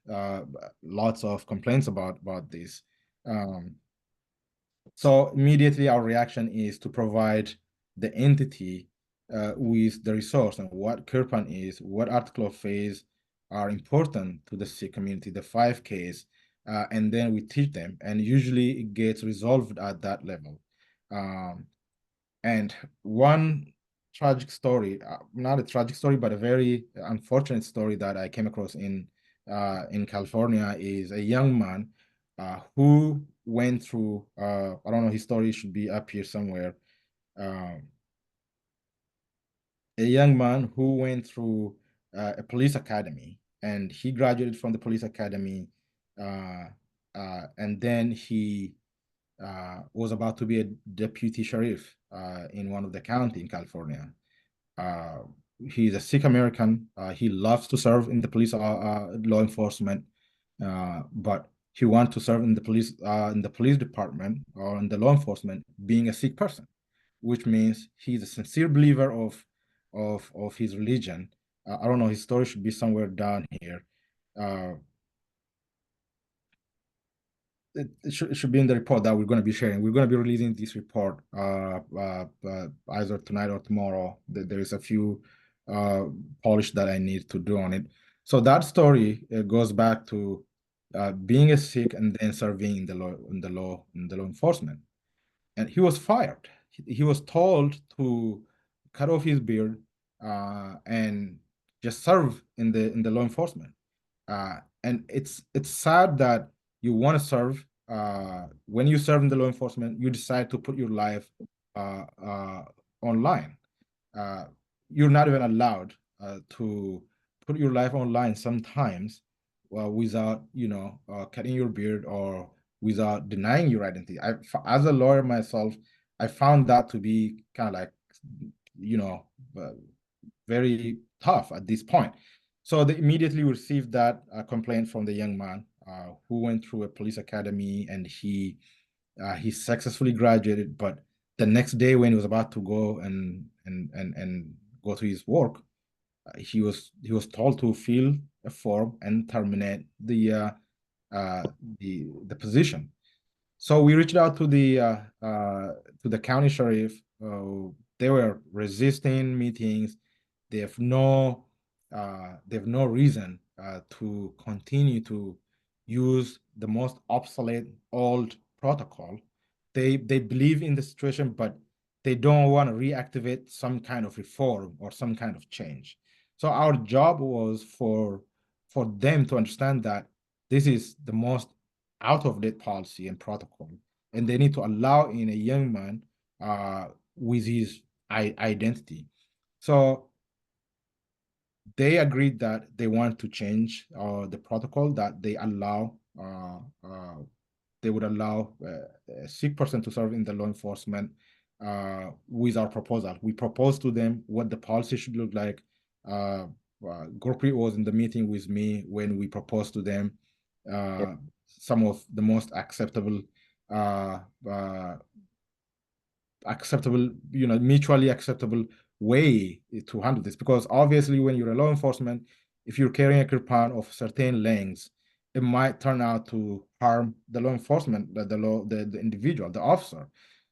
lots of complaints about this. So immediately our reaction is to provide the entity with the resource and what Kirpan is, what article of phase are important to the Sikh community, the 5 Ks, and then we teach them, and usually it gets resolved at that level. And one tragic story, not a tragic story, but a very unfortunate story that I came across in California is a young man who went through, I don't know, his story should be up here somewhere. A young man who went through a police academy, and he graduated from the police academy, and then he was about to be a deputy sheriff in one of the county in California. He's a Sikh American. He loves to serve in the police law enforcement, but he wants to serve in the police department or in the law enforcement, being a Sikh person, which means he's a sincere believer of his religion. I don't know, his story should be somewhere down here. It should be in the report that we're going to be sharing. We're going to be releasing this report either tonight or tomorrow. There is a few polish that I need to do on it. So that story goes back to being a Sikh and then serving in the law enforcement. And he was fired. He was told to cut off his beard and just serve in the law enforcement. And it's sad that you want to serve. When you serve in the law enforcement, you decide to put your life online. You're not even allowed to put your life online sometimes without, cutting your beard or without denying your identity. As a lawyer myself, I found that to be kind of like, very tough at this point. So they immediately received that complaint from the young man who went through a police academy, and he successfully graduated. But the next day, when he was about to go and go to his work, he was told to fill a form and terminate the position. So we reached out to the county sheriff. They were resisting meetings. They have no reason to continue to use the most obsolete old protocol. They believe in the situation, but they don't want to reactivate some kind of reform or some kind of change. So our job was for them to understand that this is the most out-of-date policy and protocol, and they need to allow in a young man with his identity. So they agreed that they want to change the protocol, that they would allow a Sikh person to serve in the law enforcement with our proposal. We proposed to them what the policy should look like. Gurpreet was in the meeting with me when we proposed to them some of the most acceptable, mutually acceptable way to handle this. Because obviously, when you're a law enforcement, if you're carrying a kirpan of certain lengths, it might turn out to harm the law enforcement, the individual, the officer.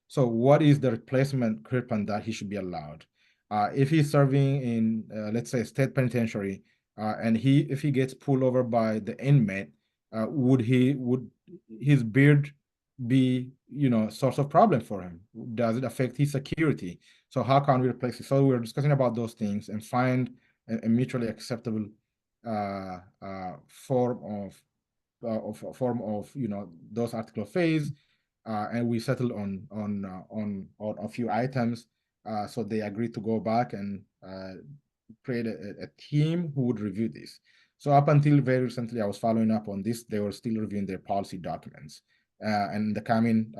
So what is the replacement kirpan that he should be allowed? If he's serving in, let's say, state penitentiary, and if he gets pulled over by the inmate, would his beard be, source of problem for him? Does it affect his security? So how can we replace it? So we're discussing about those things and find a mutually acceptable form of those article of faith, and we settled on a few items. So they agreed to go back and create a team who would review this. So up until very recently, I was following up on this. They were still reviewing their policy documents. And in the coming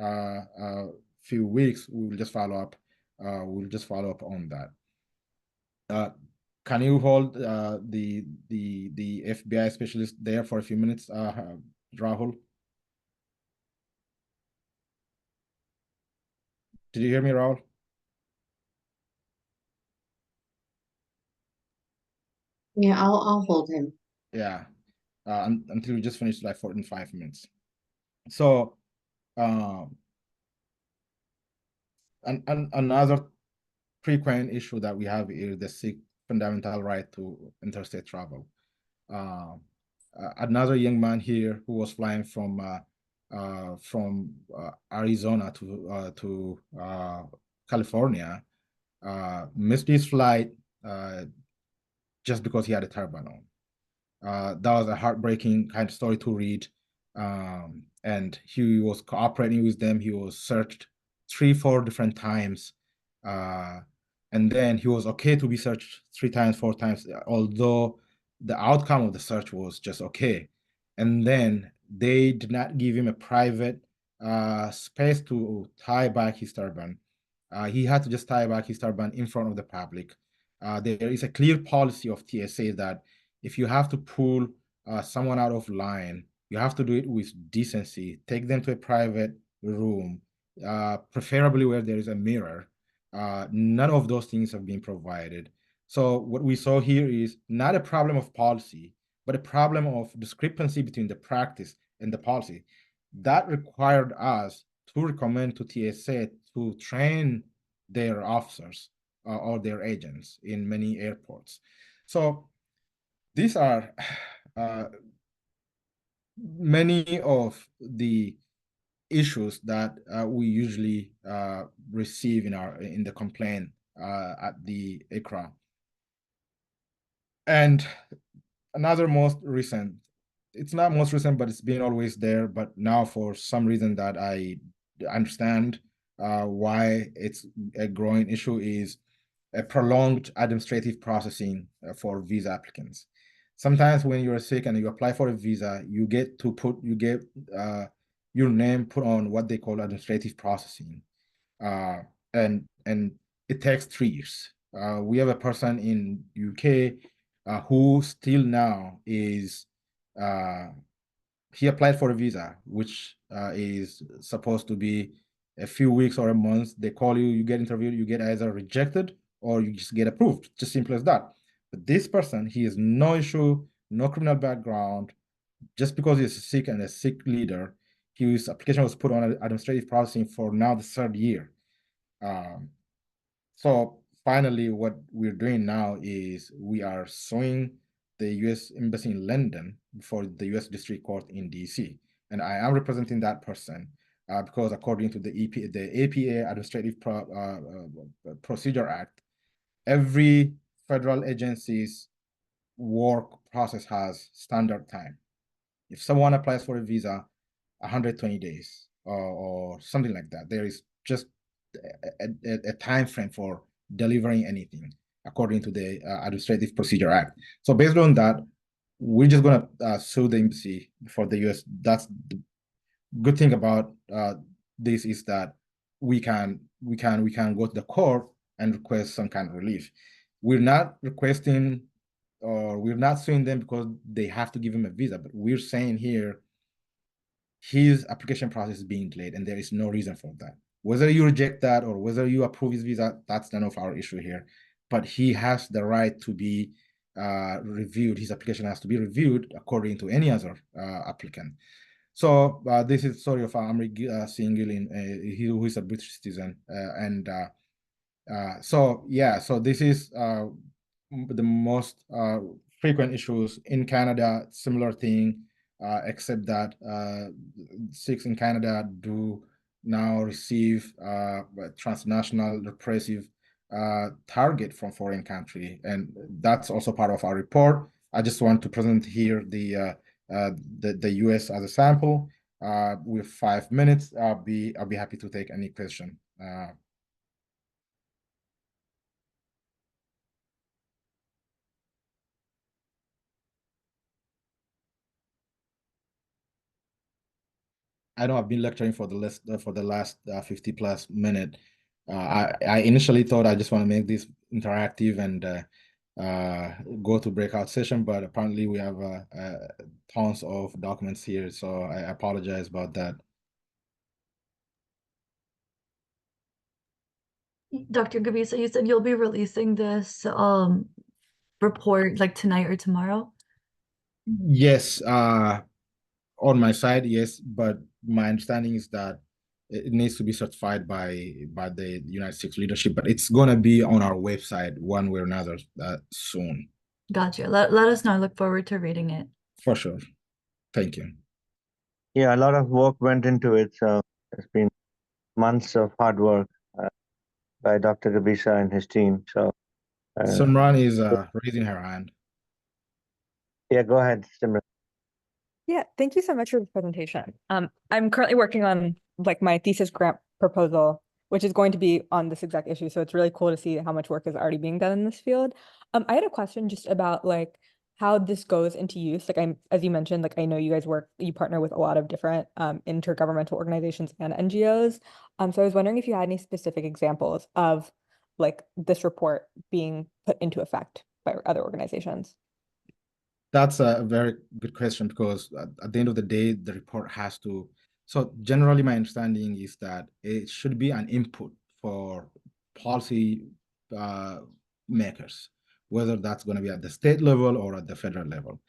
few weeks, we will just follow up. We'll just follow up on that. Can you hold the FBI specialist there for a few minutes, Rahul? Did you hear me, Rahul? Yeah, I'll hold him. Yeah, until we just finish like 45 minutes. So, another frequent issue that we have is the Sikh fundamental right to interstate travel. Another young man here who was flying from Arizona to California missed his flight just because he had a turban on. That was a heartbreaking kind of story to read. And he was cooperating with them. He was searched 3-4 different times. And then he was okay to be searched 3 times, 4 times, although the outcome of the search was just okay. And then they did not give him a private space to tie back his turban. He had to just tie back his turban in front of the public. There is a clear policy of TSA that if you have to pull someone out of line You have to do it with decency. Take them to a private room, preferably where there is a mirror. None of those things have been provided. So what we saw here is not a problem of policy, but a problem of discrepancy between the practice and the policy. That required us to recommend to TSA to train their officers or their agents in many airports. So these are many of the issues that we usually receive in the complaint at the ICRA. And another most recent, it's not most recent, but it's been always there, but now for some reason that I understand why it's a growing issue, is a prolonged administrative processing for visa applicants. Sometimes when you're sick and you apply for a visa, you get your name put on what they call administrative processing. And it takes 3 years. We have a person in UK who still now is, he applied for a visa, which is supposed to be a few weeks or a month. They call you, you get interviewed, you get either rejected or you just get approved, just simple as that. But this person, he has no issue, no criminal background. Just because he's Sikh and a Sikh leader, his application was put on administrative processing for now the 3rd year. So finally, what we're doing now is we are suing the US Embassy in London for the US District Court in DC. And I am representing that person because according to the APA Administrative Procedure Act, every federal agency's work process has standard time. If someone applies for a visa, 120 days or something like that, there is just a time frame for delivering anything according to the Administrative Procedure Act. So based on that, we're just going to sue the embassy for the US. That's the good thing about this, is that we can go to the court and request some kind of relief. We're not requesting, or we're not suing them because they have to give him a visa, but we're saying here his application process is being delayed and there is no reason for that. Whether you reject that or whether you approve his visa, that's none of our issue here. But he has the right to be reviewed. His application has to be reviewed according to any other applicant. So this is story of Amri Singh, who is a British citizen. So this is the most frequent issues in Canada. Similar thing, except that Sikhs in Canada do now receive transnational repressive target from foreign country, and that's also part of our report. I just want to present here the US as a sample. With 5 minutes, I'll be happy to take any question. I know I've been lecturing for the last 50+ minutes. I initially thought I just want to make this interactive and go to breakout session, but apparently we have tons of documents here, so I apologize about that. Dr. Gabisa, you said you'll be releasing this report like tonight or tomorrow? Yes, on my side, yes, but my understanding is that it needs to be certified by the United States leadership, but it's going to be on our website one way or another soon. Gotcha. Let us know. I look forward to reading it. For sure. Thank you. Yeah, a lot of work went into it, so it's been months of hard work by Dr. Gabisa and his team. So Simran is raising her hand. Yeah, go ahead, Simran. Yeah, thank you so much for the presentation. I'm currently working on like my thesis grant proposal, which is going to be on this exact issue. So it's really cool to see how much work is already being done in this field. I had a question just about like how this goes into use. Like as you mentioned, like I know you guys you partner with a lot of different intergovernmental organizations and NGOs. So I was wondering if you had any specific examples of like this report being put into effect by other organizations. That's a very good question, because at the end of the day, the report has to. So generally, my understanding is that it should be an input for policy makers, whether that's going to be at the state level or at the federal level.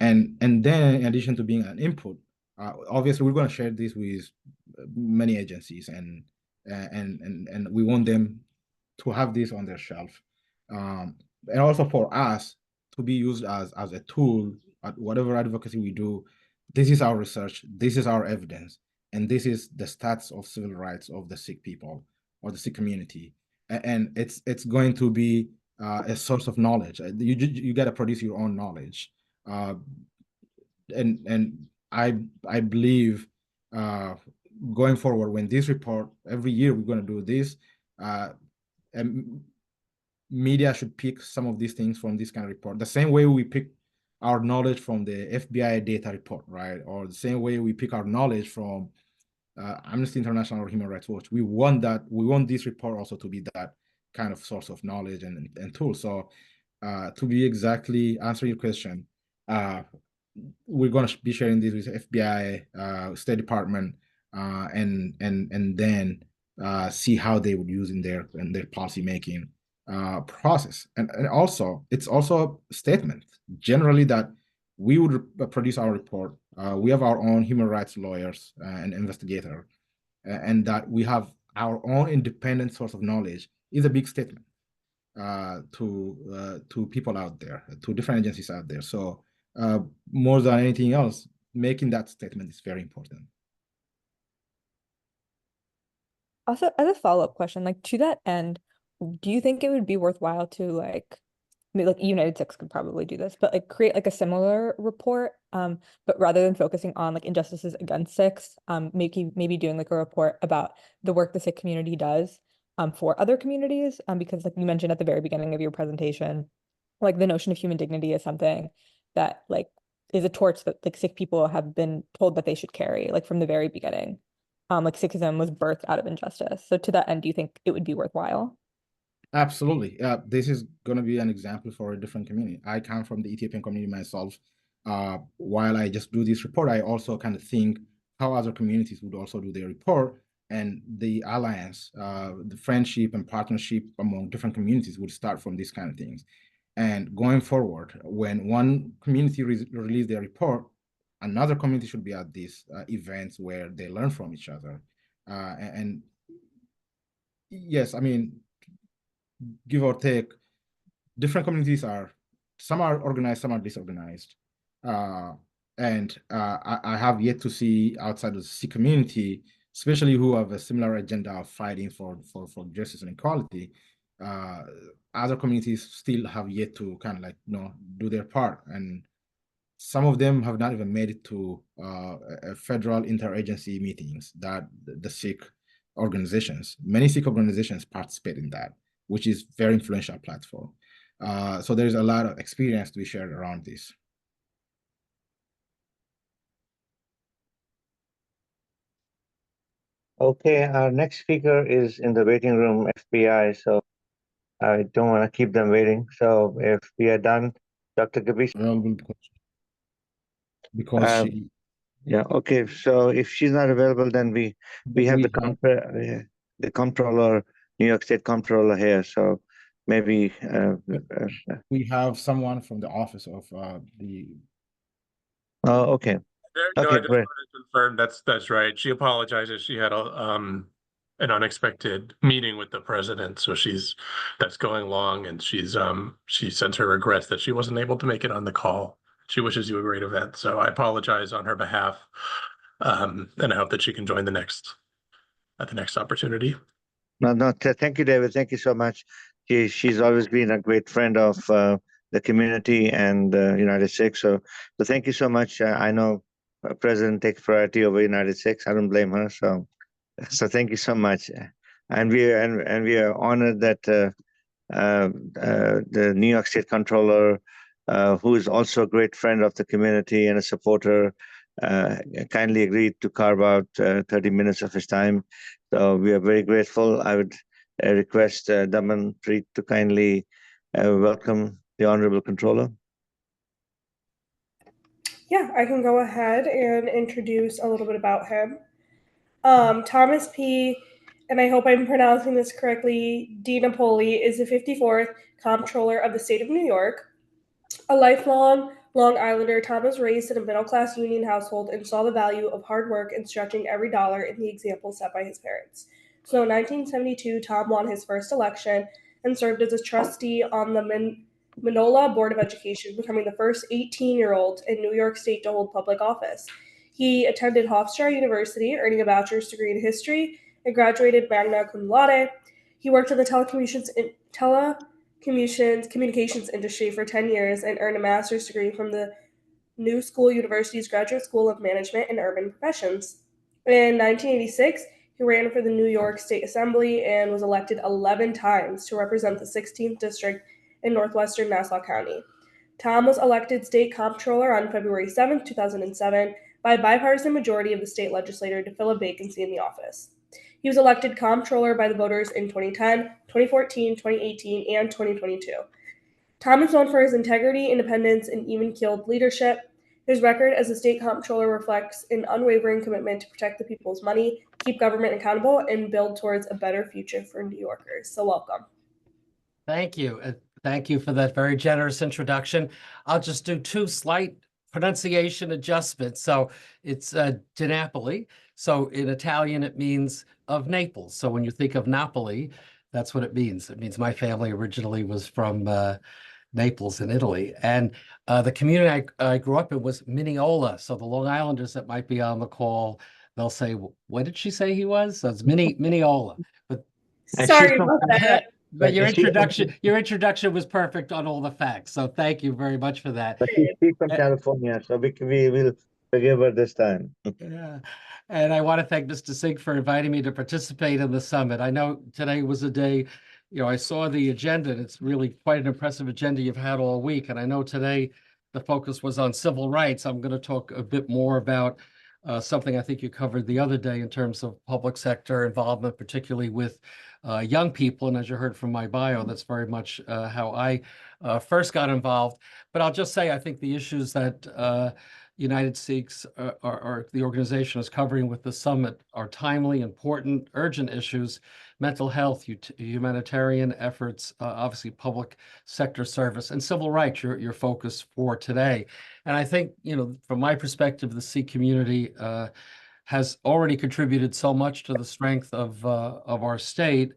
And then, in addition to being an input, obviously we're going to share this with many agencies, and we want them to have this on their shelf, and also for us to be used as a tool at whatever advocacy we do. This is our research, this is our evidence, and this is the stats of civil rights of the Sikh people or the Sikh community. And it's going to be a source of knowledge. You got to produce your own knowledge. And I believe going forward, when this report, every year we're going to do this, and media should pick some of these things from this kind of report, the same way we pick our knowledge from the FBI data report, right? Or the same way we pick our knowledge from Amnesty International or Human Rights Watch. We want this report also to be that kind of source of knowledge and tool. So to be exactly answering your question, we're going to be sharing this with FBI, State Department, and then see how they would use in their policy making process. And also, it's also a statement generally that we would produce our report. We have our own human rights lawyers and investigator, and that we have our own independent source of knowledge is a big statement to people out there, to different agencies out there. So more than anything else, making that statement is very important. Also, as a follow-up question, like to that end, do you think it would be worthwhile to like UnitedSIKHS could probably do this, but like create like a similar report, but rather than focusing on like injustices against Sikhs, maybe doing like a report about the work the Sikh community does for other communities, because like you mentioned at the very beginning of your presentation, like the notion of human dignity is something that like is a torch that like Sikh people have been told that they should carry, like from the very beginning. Like Sikhism was birthed out of injustice. So to that end, do you think it would be worthwhile? Absolutely. This is going to be an example for a different community. I come from the Ethiopian community myself. While I just do this report, I also kind of think how other communities would also do their report, and the alliance, the friendship and partnership among different communities would start from these kind of things. And going forward, when one community release their report, another community should be at these events where they learn from each other. And yes, I mean, give or take, different communities some are organized, some are disorganized. And I have yet to see outside of the Sikh community, especially who have a similar agenda of fighting for justice and equality, other communities still have yet to kind of like, do their part. And some of them have not even made it to federal interagency meetings that the Sikh organizations, many Sikh organizations participate in that, which is very influential platform. So there's a lot of experience to be shared around this. Okay, our next speaker is in the waiting room, FBI, so I don't want to keep them waiting. So if we are done, Dr. Gabish. Well, because she... Yeah, okay, so if she's not available, then we have the comptroller, New York State comptroller here, so maybe... we have someone from the office of the... Oh, okay. No, okay, I just great. wanted to confirm that's right. She apologizes. She had an unexpected meeting with the president, so that's going long, and she sends her regrets that she wasn't able to make it on the call. She wishes you a great event, so I apologize on her behalf, and I hope that she can join at the next opportunity. No, thank you, David. Thank you so much. She's always been a great friend of the community and UnitedSIKHS. So thank you so much. I know President takes priority over UnitedSIKHS. I don't blame her. So thank you so much. And we are honored that the New York State Comptroller, who is also a great friend of the community and a supporter, kindly agreed to carve out 30 minutes of his time. So we are very grateful. I would request Daman Preet to kindly welcome the Honorable Comptroller. Yeah, I can go ahead and introduce a little bit about him. Thomas P., and I hope I'm pronouncing this correctly, DiNapoli is the 54th Comptroller of the State of New York. A lifelong Long Islander, Tom was raised in a middle-class union household and saw the value of hard work and stretching every dollar in the example set by his parents. So in 1972, Tom won his first election and served as a trustee on the Minola Board of Education, becoming the first 18-year-old in New York State to hold public office. He attended Hofstra University, earning a bachelor's degree in history, and graduated magna cum laude. He worked in the communications industry for 10 years and earned a master's degree from the New School University's Graduate School of Management and Urban Professions. In 1986, he ran for the New York State Assembly and was elected 11 times to represent the 16th District in northwestern Nassau County. Tom was elected state comptroller on February 7, 2007, by a bipartisan majority of the state legislature to fill a vacancy in the office. He was elected comptroller by the voters in 2010, 2014, 2018, and 2022. Tom is known for his integrity, independence, and even-keeled leadership. His record as a state comptroller reflects an unwavering commitment to protect the people's money, keep government accountable, and build towards a better future for New Yorkers. So welcome. Thank you. Thank you for that very generous introduction. I'll just do two slight pronunciation adjustments. So it's DiNapoli. So in Italian, it means of Naples. So when you think of Napoli, that's what it means. It means my family originally was from Naples in Italy. And the community I grew up in was Mineola. So the Long Islanders that might be on the call, they'll say, what did she say he was? So it's Mineola. But sorry about that. But your introduction was perfect on all the facts. So thank you very much for that. But she's from California, so we will forgive her this time. Yeah. And I want to thank Mr. Sikh for inviting me to participate in the summit. I know today was a day, I saw the agenda, and it's really quite an impressive agenda you've had all week. And I know today the focus was on civil rights. I'm going to talk a bit more about something I think you covered the other day in terms of public sector involvement, particularly with young people. And as you heard from my bio, that's very much how I first got involved. But I'll just say, I think the issues that United Sikhs or the organization is covering with the summit are timely, important, urgent issues: mental health, humanitarian efforts, obviously public sector service, and civil rights, your focus for today. And I think, from my perspective, the Sikh community has already contributed so much to the strength of our state.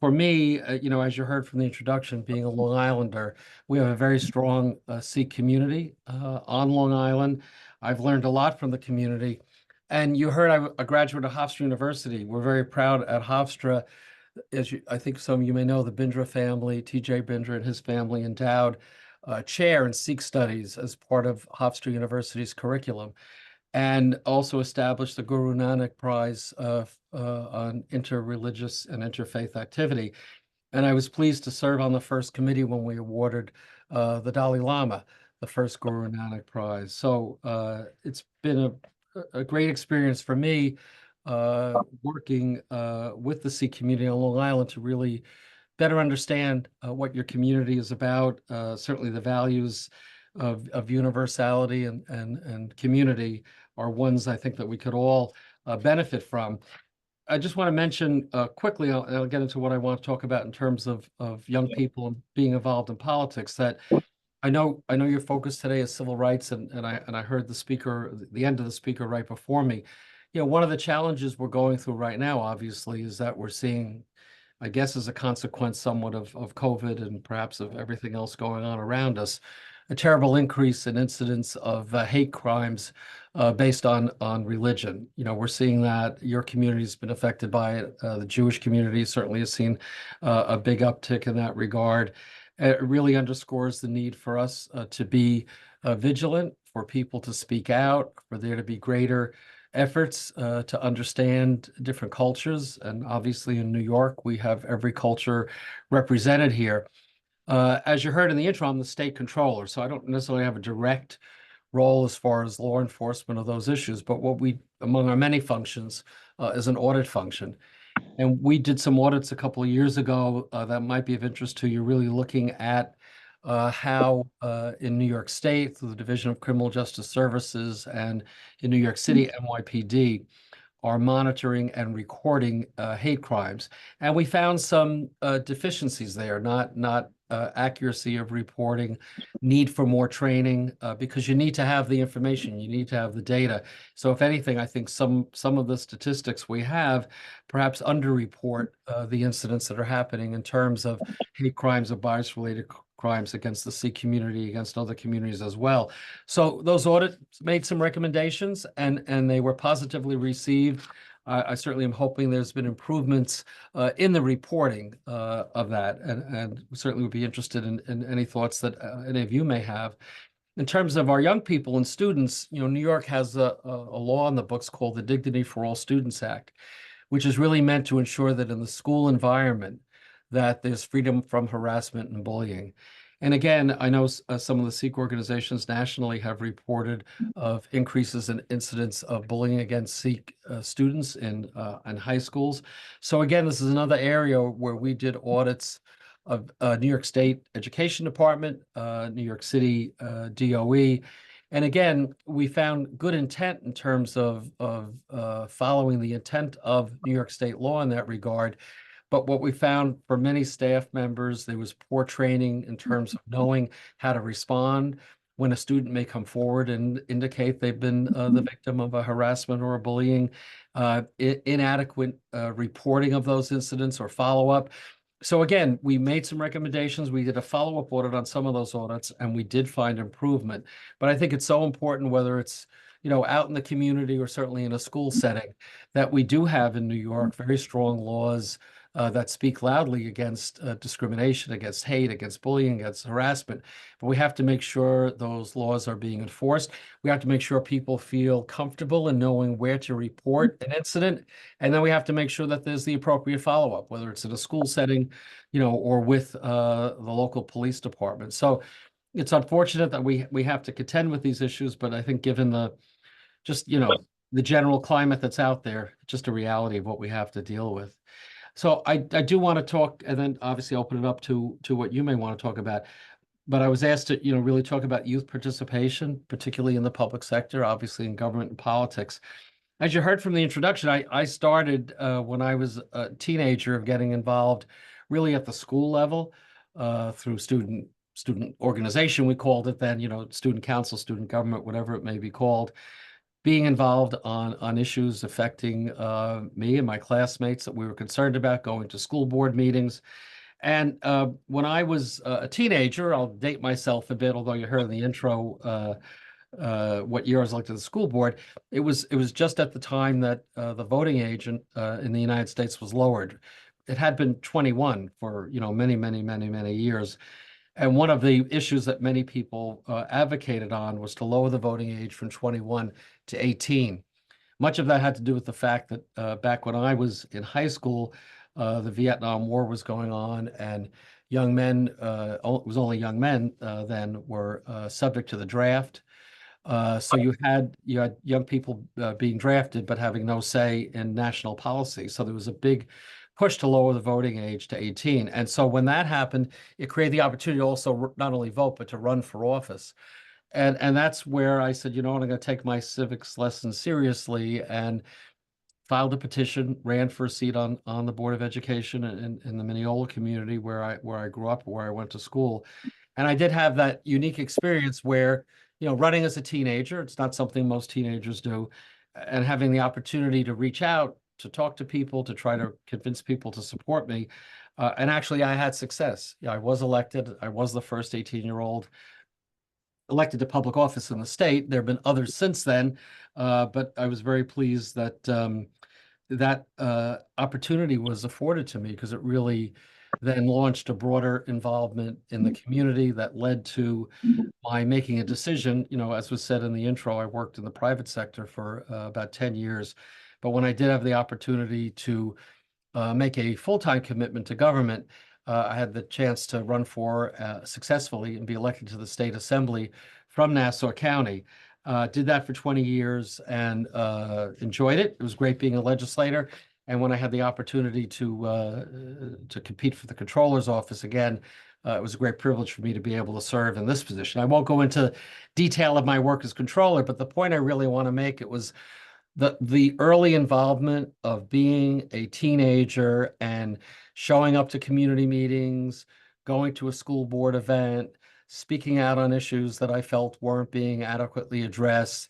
For me, as you heard from the introduction, being a Long Islander, we have a very strong Sikh community on Long Island. I've learned a lot from the community. And you heard I'm a graduate of Hofstra University. We're very proud at Hofstra. I think some of you may know, the Bindra family, T.J. Bindra and his family endowed chair in Sikh studies as part of Hofstra University's curriculum, and also established the Guru Nanak Prize on interreligious and interfaith activity. And I was pleased to serve on the first committee when we awarded the Dalai Lama the first Guru Nanak Prize. So it's been a great experience for me working with the Sikh community on Long Island to really better understand what your community is about, certainly the values of universality and community are ones I think that we could all benefit from. I just want to mention quickly, I'll get into what I want to talk about in terms of young people being involved in politics, that I know your focus today is civil rights, and I heard the end of the speaker right before me. One of the challenges we're going through right now, obviously, is that we're seeing, I guess, as a consequence somewhat of COVID and perhaps of everything else going on around us, a terrible increase in incidents of hate crimes based on religion. We're seeing that your community's been affected by it. The Jewish community certainly has seen a big uptick in that regard. It really underscores the need for us to be vigilant, for people to speak out, for there to be greater efforts to understand different cultures. And obviously in New York, we have every culture represented here. As you heard in the intro, I'm the state controller, so I don't necessarily have a direct role as far as law enforcement of those issues, but what we, among our many functions, is an audit function. And we did some audits a couple of years ago that might be of interest to you, really looking at how in New York State, through the Division of Criminal Justice Services, and in New York City, NYPD, are monitoring and recording hate crimes. And we found some deficiencies there, not accuracy of reporting, need for more training, because you need to have the information, you need to have the data. So if anything, I think some of the statistics we have perhaps underreport the incidents that are happening in terms of hate crimes or bias-related crimes against the Sikh community, against other communities as well. So those audits made some recommendations, and they were positively received. I certainly am hoping there's been improvements in the reporting of that, and certainly would be interested in any thoughts that any of you may have. In terms of our young people and students, New York has a law in the books called the Dignity for All Students Act, which is really meant to ensure that in the school environment that there's freedom from harassment and bullying. And again, I know some of the Sikh organizations nationally have reported of increases in incidents of bullying against Sikh students in high schools. So again, this is another area where we did audits of New York State Education Department, New York City DOE. And again, we found good intent in terms of following the intent of New York State law in that regard. But what we found for many staff members, there was poor training in terms of knowing how to respond when a student may come forward and indicate they've been the victim of a harassment or a bullying, inadequate reporting of those incidents or follow-up. So again, we made some recommendations. We did a follow-up audit on some of those audits, and we did find improvement. But I think it's so important, whether it's out in the community or certainly in a school setting, that we do have in New York very strong laws that speak loudly against discrimination, against hate, against bullying, against harassment. But we have to make sure those laws are being enforced. We have to make sure people feel comfortable in knowing where to report an incident. And then we have to make sure that there's the appropriate follow-up, whether it's in a school setting, or with the local police department. So it's unfortunate that we have to contend with these issues, but I think given the general climate that's out there, just a reality of what we have to deal with. So I do want to talk, and then obviously open it up to what you may want to talk about. But I was asked to, really talk about youth participation, particularly in the public sector, obviously in government and politics. As you heard from the introduction, I started when I was a teenager of getting involved really at the school level through student organization, we called it then, student council, student government, whatever it may be called. Being involved on issues affecting me and my classmates that we were concerned about, going to school board meetings. And when I was a teenager, I'll date myself a bit, although you heard in the intro what year I was elected to the school board. It was just at the time that the voting age in the United States was lowered. It had been 21 for many years. And one of the issues that many people advocated on was to lower the voting age from 21 to 18. Much of that had to do with the fact that back when I was in high school, the Vietnam War was going on, and young men, it was only young men then, were subject to the draft. So you had young people being drafted, but having no say in national policy. So there was a big push to lower the voting age to 18. And so when that happened, it created the opportunity to also not only vote, but to run for office. And that's where I said, I'm going to take my civics lessons seriously, and filed a petition, ran for a seat on the Board of Education in the Mineola community where I grew up, where I went to school. And I did have that unique experience where, running as a teenager, it's not something most teenagers do, and having the opportunity to reach out, to talk to people, to try to convince people to support me. And actually, I had success. I was elected. I was the first 18-year-old elected to public office in the state. There have been others since then, but I was very pleased that that opportunity was afforded to me, because it really then launched a broader involvement in the community that led to my making a decision. As was said in the intro, I worked in the private sector for about 10 years. But when I did have the opportunity to make a full-time commitment to government, I had the chance to run for successfully and be elected to the state assembly from Nassau County. Did that for 20 years and enjoyed it. It was great being a legislator. And when I had the opportunity to compete for the controller's office again, it was a great privilege for me to be able to serve in this position. I won't go into detail of my work as controller, but the point I really want to make, it was the early involvement of being a teenager and showing up to community meetings, going to a school board event, speaking out on issues that I felt weren't being adequately addressed,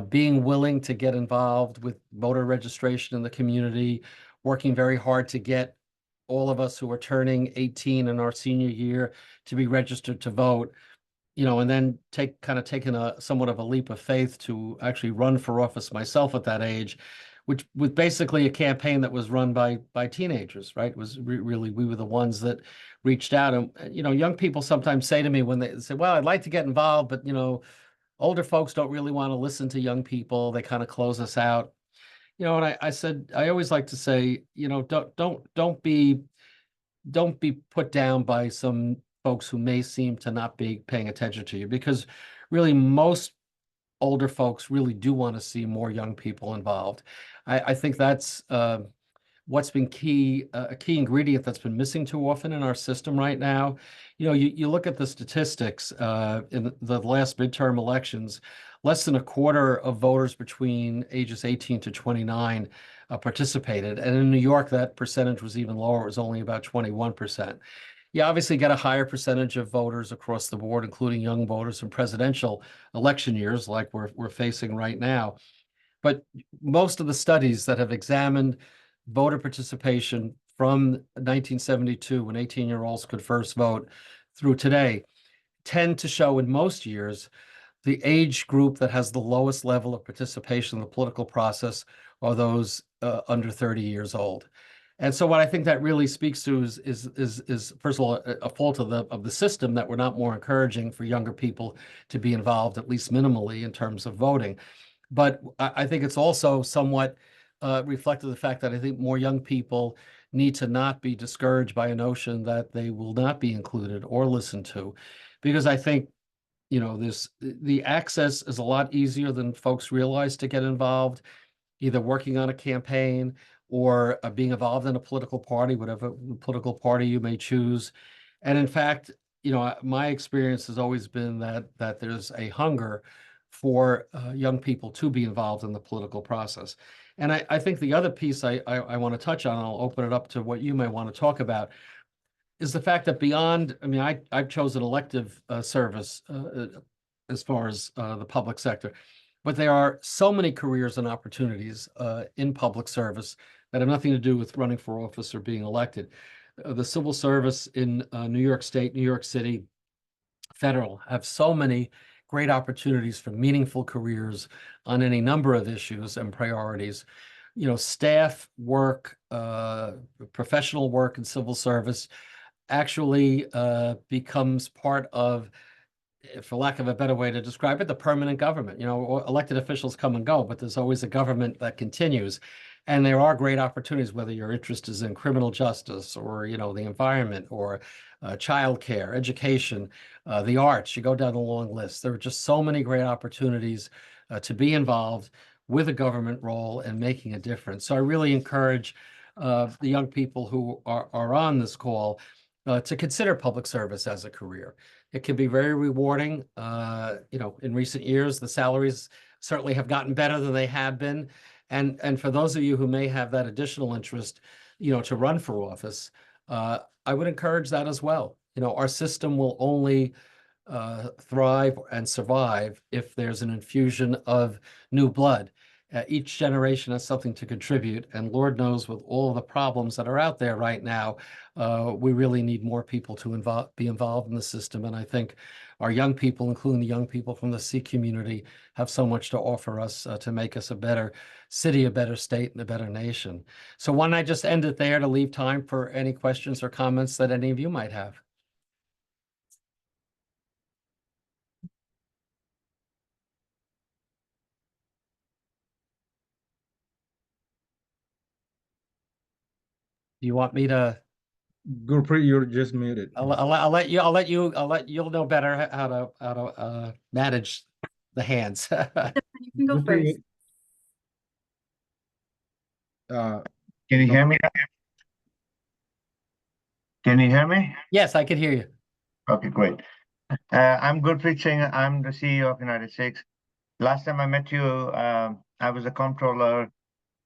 being willing to get involved with voter registration in the community, working very hard to get all of us who are turning 18 in our senior year to be registered to vote, and then taking a somewhat of a leap of faith to actually run for office myself at that age, which with basically a campaign that was run by teenagers, right? It was really, we were the ones that reached out. And, young people sometimes say to me when they say, well, I'd like to get involved, but, older folks don't really want to listen to young people. They kind of close us out. And I said, I always like to say, don't be put down by some folks who may seem to not be paying attention to you, because really most older folks really do want to see more young people involved. I think that's what's been a key ingredient that's been missing too often in our system right now. You look at the statistics in the last midterm elections, less than a quarter of voters between ages 18 to 29 participated. And in New York, that percentage was even lower. It was only about 21%. You obviously get a higher percentage of voters across the board, including young voters in presidential election years like we're facing right now. But most of the studies that have examined voter participation from 1972, when 18-year-olds could first vote, through today, tend to show in most years the age group that has the lowest level of participation in the political process are those under 30 years old. And so what I think that really speaks to is first of all, a fault of the system, that we're not more encouraging for younger people to be involved, at least minimally, in terms of voting. But I think it's also somewhat reflective of the fact that I think more young people need to not be discouraged by a notion that they will not be included or listened to, because I think the access is a lot easier than folks realize to get involved, either working on a campaign or being involved in a political party, whatever political party you may choose. And in fact, my experience has always been that there's a hunger for young people to be involved in the political process. And I think the other piece I want to touch on, I'll open it up to what you may want to talk about, is the fact that beyond, I've chosen elective service as far as the public sector, but there are so many careers and opportunities in public service that have nothing to do with running for office or being elected. The civil service in New York State, New York City, federal, have so many great opportunities for meaningful careers on any number of issues and priorities. Staff work, professional work in civil service actually becomes part of, for lack of a better way to describe it, the permanent government. Elected officials come and go, but there's always a government that continues. And there are great opportunities, whether your interest is in criminal justice or, the environment or childcare, education, the arts. You go down the long list. There are just so many great opportunities to be involved with a government role and making a difference. So I really encourage the young people who are on this call to consider public service as a career. It can be very rewarding. In recent years, the salaries certainly have gotten better than they have been. And for those of you who may have that additional interest, to run for office, I would encourage that as well. Our system will only thrive and survive if there's an infusion of new blood. Each generation has something to contribute, and Lord knows, with all the problems that are out there right now, we really need more people to be involved in the system. And I think our young people, including the young people from the Sikh community, have so much to offer us to make us a better city, a better state, and a better nation. So why don't I just end it there to leave time for any questions or comments that any of you might have? Do you want me to? Gurpreet, you're just muted. You'll know better how to manage the hands. You can go first. Can you hear me? Can you hear me? Yes, I can hear you. Okay, great. I'm Gurpreet Singh. I'm the CEO of United Sikhs. Last time I met you, I was a comptroller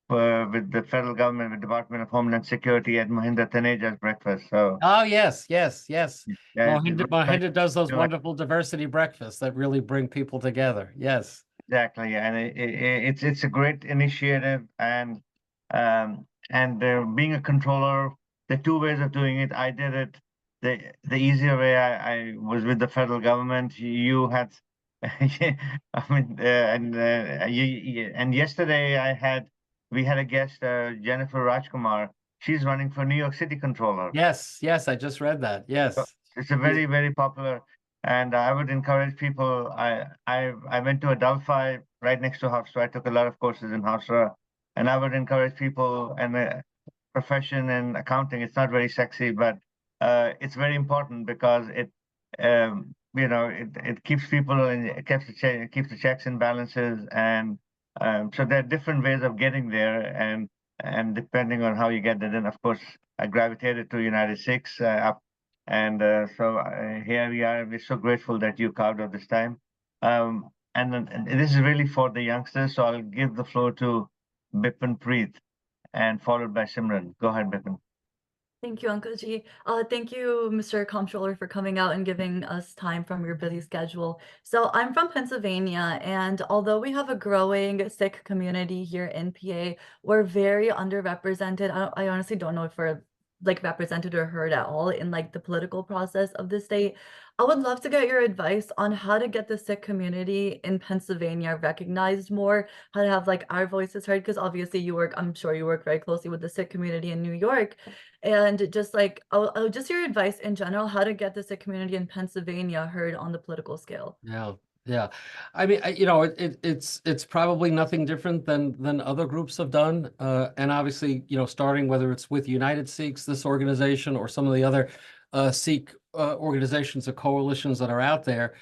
with the federal government, with Department of Homeland Security at Mahinda Taneja's breakfast. So Oh, yes, yes, yes. yeah, it was Mohinda does those you know, wonderful diversity breakfasts that really bring people together. Yes. exactly, and it's a great initiative, and being a controller, the two ways of doing it. I did it the easier way. I was with the federal government. You had, I mean, and yesterday we had a guest, Jennifer Rajkumar. She's running for New York City controller. Yes, yes, I just read that. Yes. It's a very, very popular, and I would encourage people. I went to Adelphi right next to Hofstra. I took a lot of courses in Hofstra, and I would encourage people and the profession in accounting. It's not very sexy, but it's very important because it keeps people and it keeps the checks and balances, and so there are different ways of getting there, and depending on how you get there, then of course I gravitated to UNITEDSIKHS. Here we are. We're so grateful that you carved out this time. And this is really for the youngsters. So I'll give the floor to Bipin Preet and followed by Simran. Go ahead, Bipin. Thank you, Uncle G. Thank you, Mr. Comptroller, for coming out and giving us time from your busy schedule. So I'm from Pennsylvania, and although we have a growing Sikh community here in PA, we're very underrepresented. I honestly don't know if we're like represented or heard at all in like the political process of the state. I would love to get your advice on how to get the Sikh community in Pennsylvania recognized more, how to have like our voices heard, because obviously I'm sure you work very closely with the Sikh community in New York. And just like, I'll just your advice in general, how to get the Sikh community in Pennsylvania heard on the political scale. Yeah. Yeah. I mean, it's probably nothing different than other groups have done. And obviously, starting whether it's with UNITEDSIKHS, this organization, or some of the other Sikh organizations or coalitions that are out there,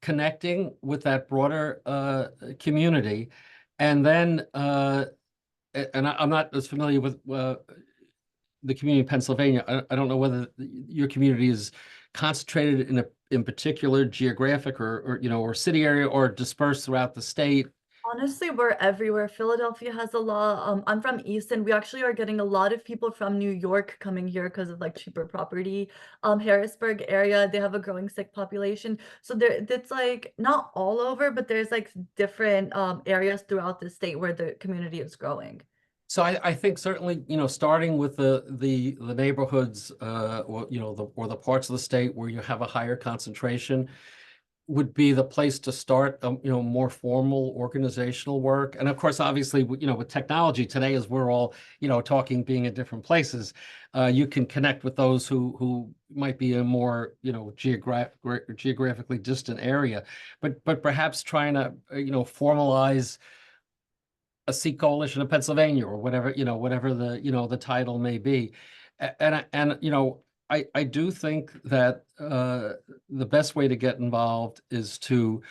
connecting with that broader community. And then, and I'm not as familiar with the community in Pennsylvania. I don't know whether your community is concentrated in particular geographic or city area, or dispersed throughout the state. Honestly, we're everywhere. Philadelphia has a lot. I'm from Easton. We actually are getting a lot of people from New York coming here because of like cheaper property. Harrisburg area, they have a growing Sikh population. So it's like not all over, but there's like different areas throughout the state where the community is growing. So I think certainly, starting with the neighborhoods, or the parts of the state where you have a higher concentration, would be the place to start, more formal organizational work. And of course, obviously, with technology today, as we're all, talking, being in different places, you can connect with those who might be in a more, geographically distant area, but perhaps trying to, formalize a Sikh coalition of Pennsylvania, or whatever, whatever the title may be. And I do think that the best way to get involved is to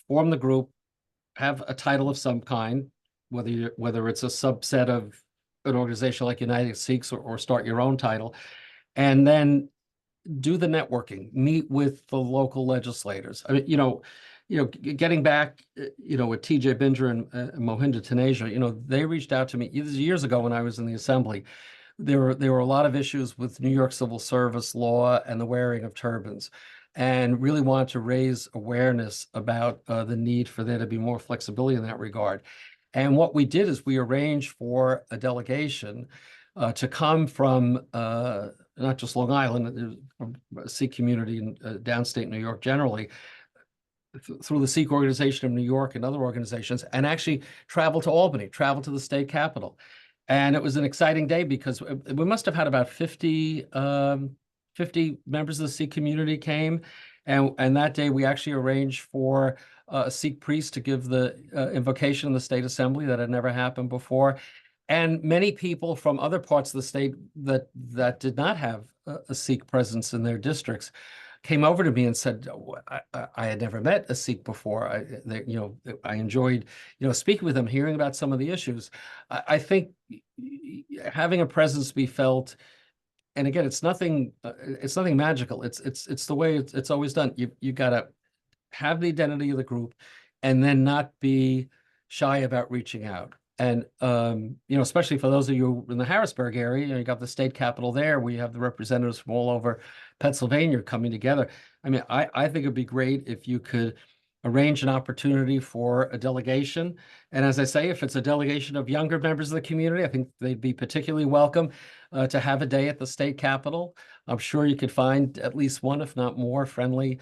form the group, have a title of some kind, whether it's a subset of an organization like UNITEDSIKHS, or start your own title, and then do the networking, meet with the local legislators. I mean, getting back, with TJ Binger and Mohinda Taneja, they reached out to me years ago when I was in the assembly. There were a lot of issues with New York civil service law and the wearing of turbans, and really wanted to raise awareness about the need for there to be more flexibility in that regard. And what we did is we arranged for a delegation to come from not just Long Island, from a Sikh community in downstate New York generally, through the Sikh Organization of New York and other organizations, and actually travel to Albany, travel to the state capitol. And it was an exciting day because we must have had about 50 members of the Sikh community came. And that day we actually arranged for a Sikh priest to give the invocation in the state assembly that had never happened before. And many people from other parts of the state that did not have a Sikh presence in their districts came over to me and said, "Oh, I had never met a Sikh before. I enjoyed, speaking with them, hearing about some of the issues." I think having a presence be felt, and again, it's nothing magical. It's the way it's always done. You got to have the identity of the group, and then not be shy about reaching out. And especially for those of you in the Harrisburg area, you got the state capitol there. We have the representatives from all over Pennsylvania coming together. I mean, I think it'd be great if you could arrange an opportunity for a delegation. And as I say, if it's a delegation of younger members of the community, I think they'd be particularly welcome to have a day at the state capitol. I'm sure you could find at least one, if not more, friendly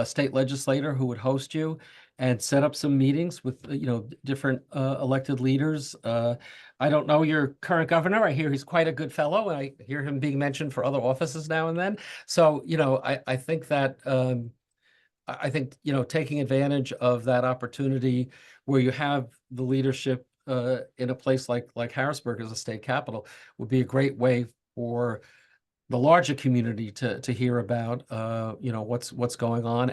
state legislator who would host you and set up some meetings with, different elected leaders. I don't know your current governor. I hear he's quite a good fellow. I hear him being mentioned for other offices now and then. So, I think that, taking advantage of that opportunity where you have the leadership in a place like Harrisburg as a state capital would be a great way for the larger community to hear about, what's going on,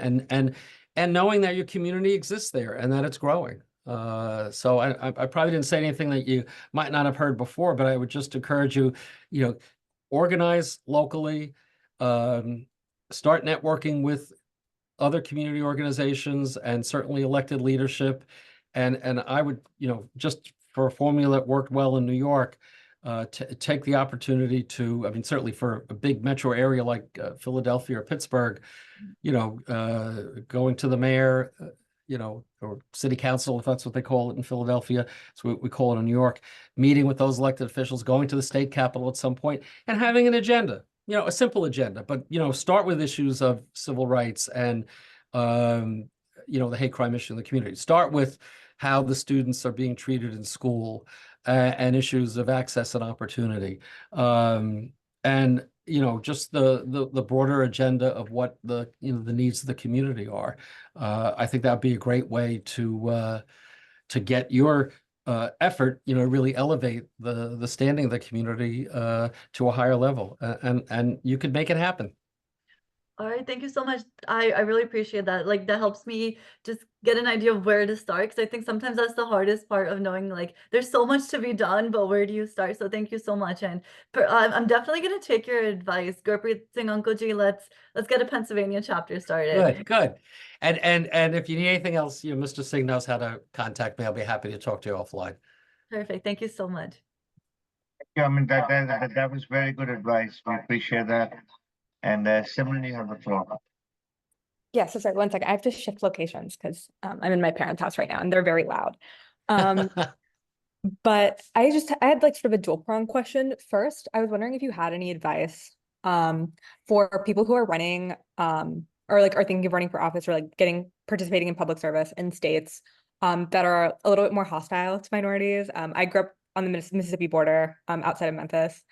and knowing that your community exists there and that it's growing. So I probably didn't say anything that you might not have heard before, but I would just encourage you, organize locally, start networking with other community organizations and certainly elected leadership. And I would, just for a formula that worked well in New York, take the opportunity to, certainly for a big metro area like Philadelphia or Pittsburgh, going to the mayor, or city council, if that's what they call it in Philadelphia. So we call it in New York, meeting with those elected officials, going to the state capitol at some point and having an agenda, a simple agenda, but, start with issues of civil rights and, the hate crime issue in the community. Start with how the students are being treated in school, and issues of access and opportunity, and just the broader agenda of what the needs of the community are. I think that'd be a great way to get your effort, really elevate the standing of the community to a higher level, and you could make it happen. All right, thank you so much. I really appreciate that. Like, that helps me just get an idea of where to start, because I think sometimes that's the hardest part of knowing, like, there's so much to be done, but where do you start? So thank you so much. And I'm definitely going to take your advice. Gurpreet Singh Uncle Ji, let's get a Pennsylvania chapter started. Good. And if you need anything else, Mr. Singh knows how to contact me. I'll be happy to talk to you offline. Perfect. Thank you so much. Yeah, that was very good advice. We appreciate that. And Simran, you have the floor. Yeah, so sorry, one second. I have to shift locations because I'm in my parents' house right now and they're very loud. But I had like sort of a dual prong question. First, I was wondering if you had any advice for people who are running or like are thinking of running for office or like participating in public service in states that are a little bit more hostile to minorities. I grew up on the Mississippi border outside of Memphis.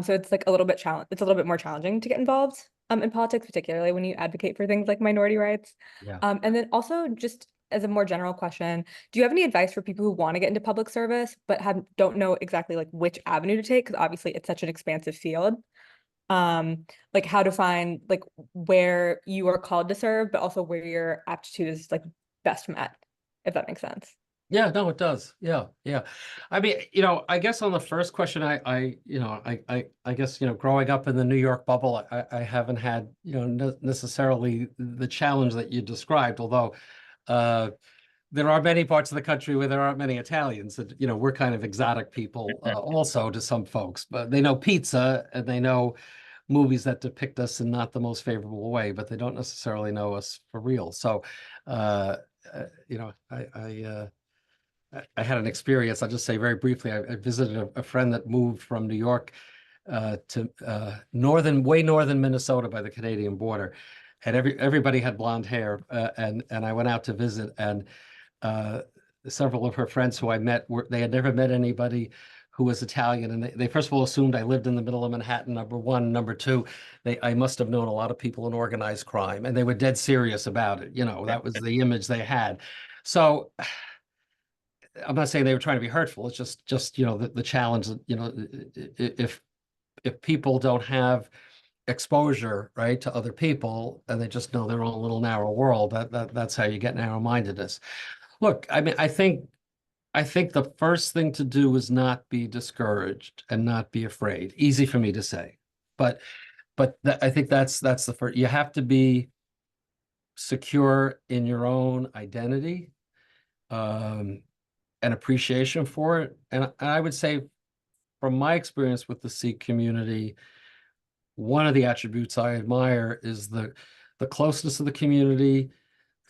So it's like a little bit more challenging to get involved in politics, particularly when you advocate for things like minority rights. Yeah. And then also, just as a more general question, do you have any advice for people who want to get into public service but don't know exactly like which avenue to take? Because obviously it's such an expansive field. Like how to find like where you are called to serve, but also where your aptitude is like best met, if that makes sense. Yeah, no, it does. Yeah. I mean, I guess on the first question, I guess, growing up in the New York bubble, I haven't had, necessarily the challenge that you described, although there are many parts of the country where there aren't many Italians. That, we're kind of exotic people also to some folks, but they know pizza and they know movies that depict us in not the most favorable way, but they don't necessarily know us for real. So, I had an experience. I'll just say very briefly. I visited a friend that moved from New York to way northern Minnesota by the Canadian border, and everybody had blonde hair. And I went out to visit, and several of her friends who I met they had never met anybody who was Italian, and they first of all assumed I lived in the middle of Manhattan. Number one, number two, I must have known a lot of people in organized crime, and they were dead serious about it. That was the image they had. So. I'm not saying they were trying to be hurtful. It's just the challenge that, if people don't have exposure, right, to other people, and they just know their own little narrow world. That's how you get narrow-mindedness. Look, I mean, I think the first thing to do is not be discouraged and not be afraid. Easy for me to say, but I think that's the first. You have to be secure in your own identity, and appreciation for it. And I would say, from my experience with the Sikh community, one of the attributes I admire is the closeness of the community,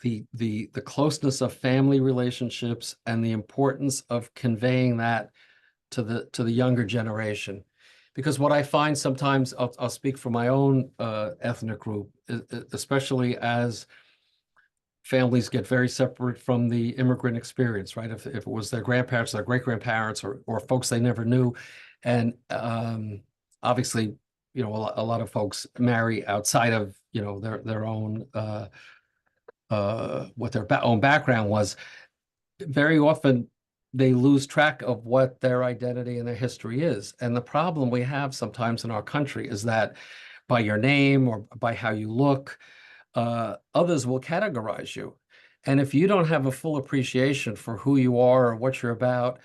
the closeness of family relationships, and the importance of conveying that to the younger generation. Because what I find sometimes, I'll speak for my own ethnic group, especially as families get very separate from the immigrant experience, right? If it was their grandparents, their great-grandparents, or folks they never knew. And obviously, you know, a lot of folks marry outside of, you know, their own, what their own background was. Very often they lose track of what their identity and their history is. And the problem we have sometimes in our country is that by your name or by how you look, others will categorize you. And if you don't have a full appreciation for who you are or what you're about,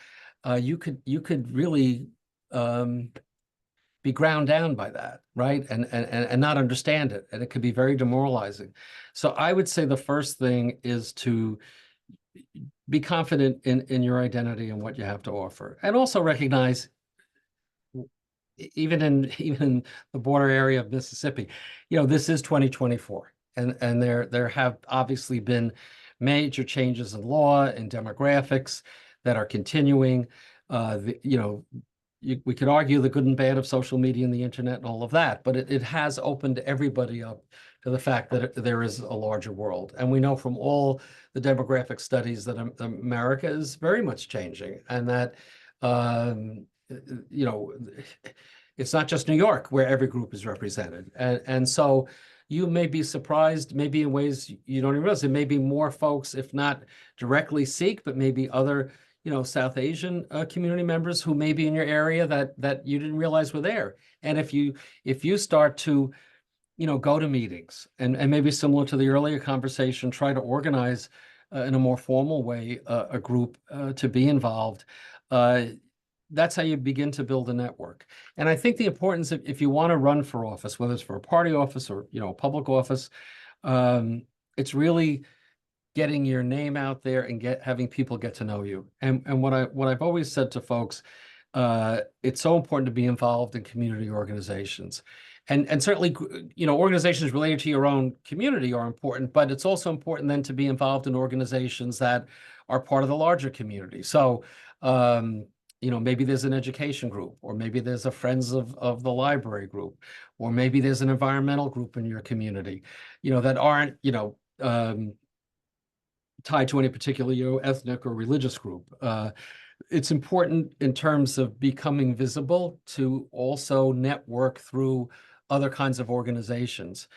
you could really be ground down by that, right? And not understand it. And it could be very demoralizing. So I would say the first thing is to be confident in your identity and what you have to offer. And also recognize, even in the border area of Mississippi, you know, this is 2024. And there have obviously been major changes in law and demographics that are continuing. You know, we could argue the good and bad of social media and the internet and all of that, but it has opened everybody up to the fact that there is a larger world. And we know from all the demographic studies that America is very much changing, and that, you know, it's not just New York where every group is represented. And so you may be surprised, maybe in ways you don't even realize. There may be more folks, if not directly Sikh, but maybe other, you know, South Asian community members who may be in your area that you didn't realize were there. And if you start to, you know, go to meetings and maybe similar to the earlier conversation, try to organize in a more formal way a group to be involved, that's how you begin to build a network. And I think the importance of, if you want to run for office, whether it's for a party office or, you know, a public office, it's really getting your name out there and having people get to know you. And what I've always said to folks, it's so important to be involved in community organizations. And certainly, you know, organizations related to your own community are important, but it's also important then to be involved in organizations that are part of the larger community. So, you know, maybe there's an education group, or maybe there's a Friends of the Library group, or maybe there's an environmental group in your community, you know, that aren't, you know, tied to any particular, you know, ethnic or religious group. It's important in terms of becoming visible to also network through other kinds of organizations.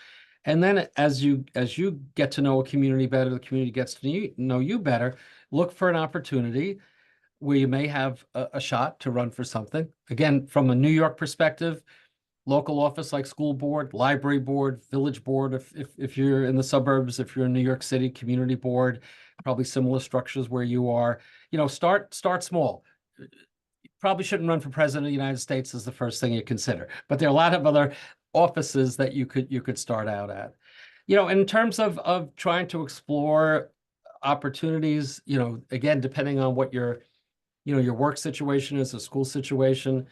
And then as you get to know a community better, the community gets to know you better, look for an opportunity where you may have a shot to run for something. Again, from a New York perspective, local office like school board, library board, village board, if you're in the suburbs, if you're in New York City, community board, probably similar structures where you are. You know, start small. You probably shouldn't run for president of the United States as the first thing you consider, but there are a lot of other offices that you could start out at. You know, in terms of trying to explore opportunities, you know, again, depending on what your work situation is, a school situation,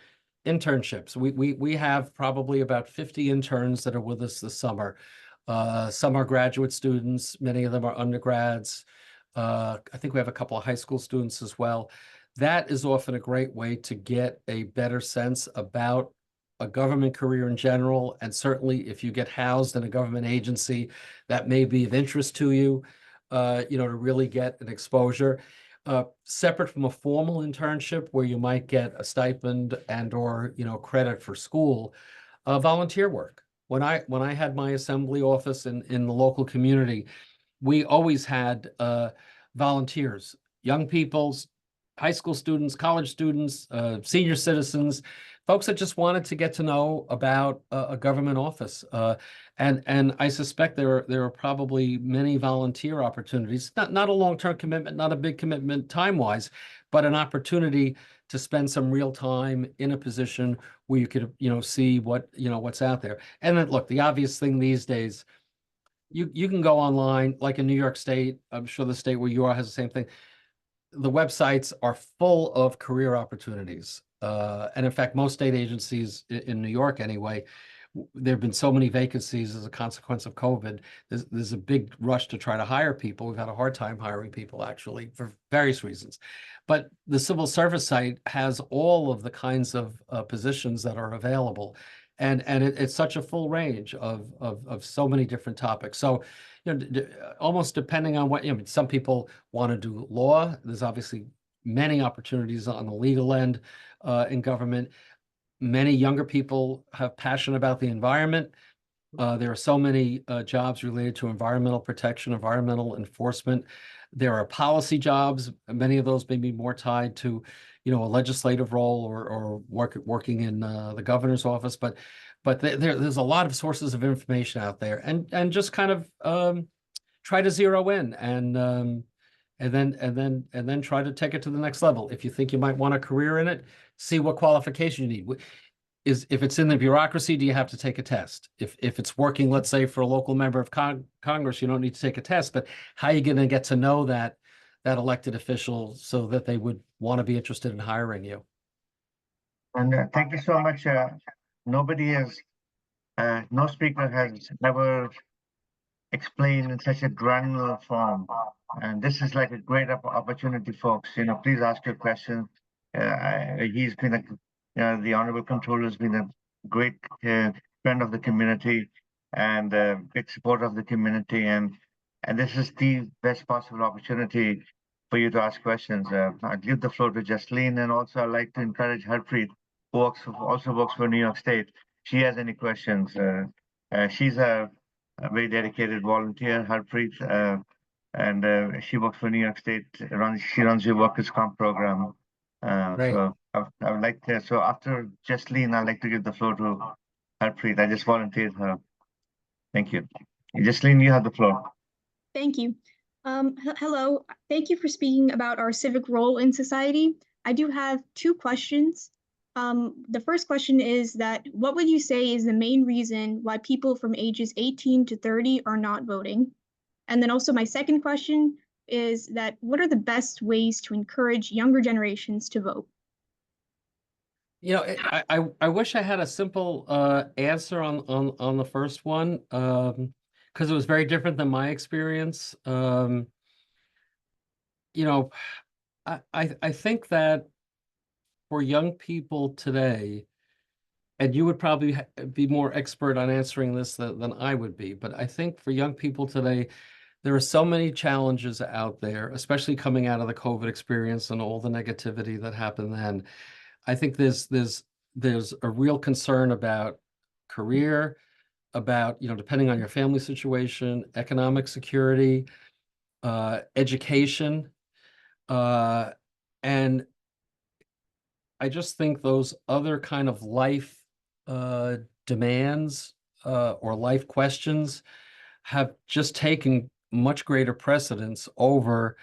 internships. We have probably about 50 interns that are with us this summer. Some are graduate students, many of them are undergrads. I think we have a couple of high school students as well. That is often a great way to get a better sense about a government career in general. And certainly if you get housed in a government agency, that may be of interest to you, you know, to really get an exposure. Separate from a formal internship where you might get a stipend and or, you know, credit for school, volunteer work. When I had my assembly office in the local community, we always had volunteers, young people, high school students, college students, senior citizens folks that just wanted to get to know about a government office. And I suspect there are probably many volunteer opportunities, not a long-term commitment, not a big commitment time-wise, but an opportunity to spend some real time in a position where you could, see what's out there. And then look, the obvious thing these days, you can go online, like in New York State, I'm sure the state where you are has the same thing. The websites are full of career opportunities. And in fact, most state agencies in New York anyway, there have been so many vacancies as a consequence of COVID. There's a big rush to try to hire people. We've had a hard time hiring people, actually, for various reasons. But the civil service site has all of the kinds of positions that are available. And it's such a full range of so many different topics. So, almost depending on what, some people want to do law. There's obviously many opportunities on the legal end in government. Many younger people have passion about the environment. There are so many jobs related to environmental protection, environmental enforcement. There are policy jobs. Many of those may be more tied to, a legislative role or working in the governor's office. But there's a lot of sources of information out there, and just kind of try to zero in and then try to take it to the next level. If you think you might want a career in it, see what qualification you need. If it's in the bureaucracy, do you have to take a test? If it's working, let's say, for a local member of Congress, you don't need to take a test. But how are you going to get to know that elected official so that they would want to be interested in hiring you? And thank you so much. No speaker has ever explained in such a granular form. And this is like a great opportunity, folks. Please ask your questions. He's been the Honorable Controller has been a great friend of the community and a big supporter of the community. And this is the best possible opportunity for you to ask questions. I'll give the floor to Jasleen, and also I'd like to encourage Harpreet, who also works for New York State. She has any questions. She's a very dedicated volunteer, Harpreet, and she works for New York State. She runs your workers' comp program. Right. So I would like to. So after Jasleen, I'd like to give the floor to Harpreet. I just volunteered her. Thank you. Jasleen, you have the floor. Thank you. Hello. Thank you for speaking about our civic role in society. I do have two questions. The first question is that what would you say is the main reason why people from ages 18 to 30 are not voting? And then also my second question is that what are the best ways to encourage younger generations to vote? I wish I had a simple answer on the first one, because it was very different than my experience. I think that for young people today, and you would probably be more expert on answering this than I would be, but I think for young people today, there are so many challenges out there, especially coming out of the COVID experience and all the negativity that happened then. I think there's a real concern about career, about, depending on your family situation, economic security, education. And I just think those other kind of life demands or life questions have just taken much greater precedence over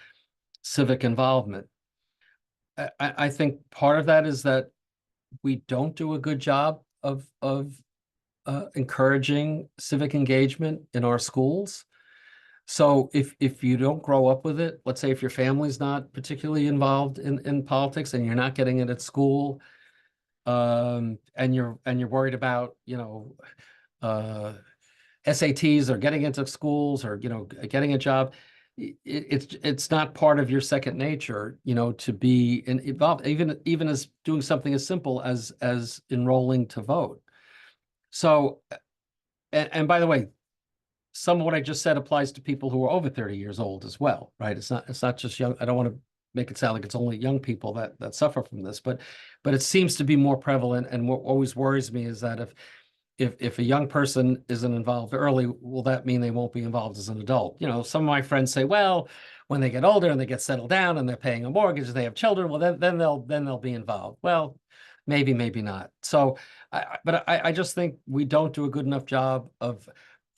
civic involvement. I think part of that is that we don't do a good job of encouraging civic engagement in our schools. So if you don't grow up with it, let's say if your family's not particularly involved in politics and you're not getting it at school, and you're worried about, SATs or getting into schools or, getting a job, it's not part of your second nature, to be involved, even as doing something as simple as enrolling to vote. So, and by the way, some of what I just said applies to people who are over 30 years old as well, right? It's not just young. I don't want to make it sound like it's only young people that suffer from this, but it seems to be more prevalent. And what always worries me is that if a young person isn't involved early, will that mean they won't be involved as an adult? Some of my friends say, well, when they get older and they get settled down and they're paying a mortgage, they have children, well, then they'll be involved. Well, maybe, maybe not. So, but I just think we don't do a good enough job of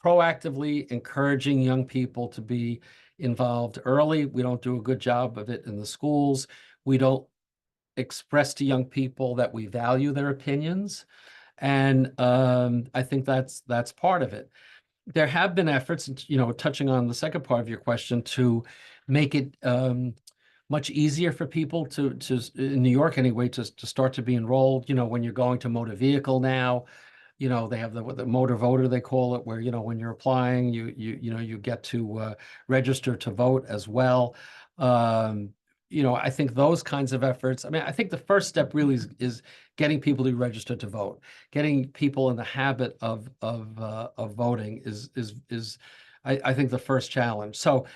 proactively encouraging young people to be involved early. We don't do a good job of it in the schools. We don't express to young people that we value their opinions. And I think that's part of it. There have been efforts, you know, touching on the second part of your question, to make it much easier for people to in New York anyway, to start to be enrolled. You know, when you're going to motor vehicle now, you know, they have the motor voter, they call it, where, you know, when you're applying, you know, you get to register to vote as well. You know, I think those kinds of efforts, I mean, I think the first step really is getting people to register to vote, getting people in the habit of voting is I think the first challenge. So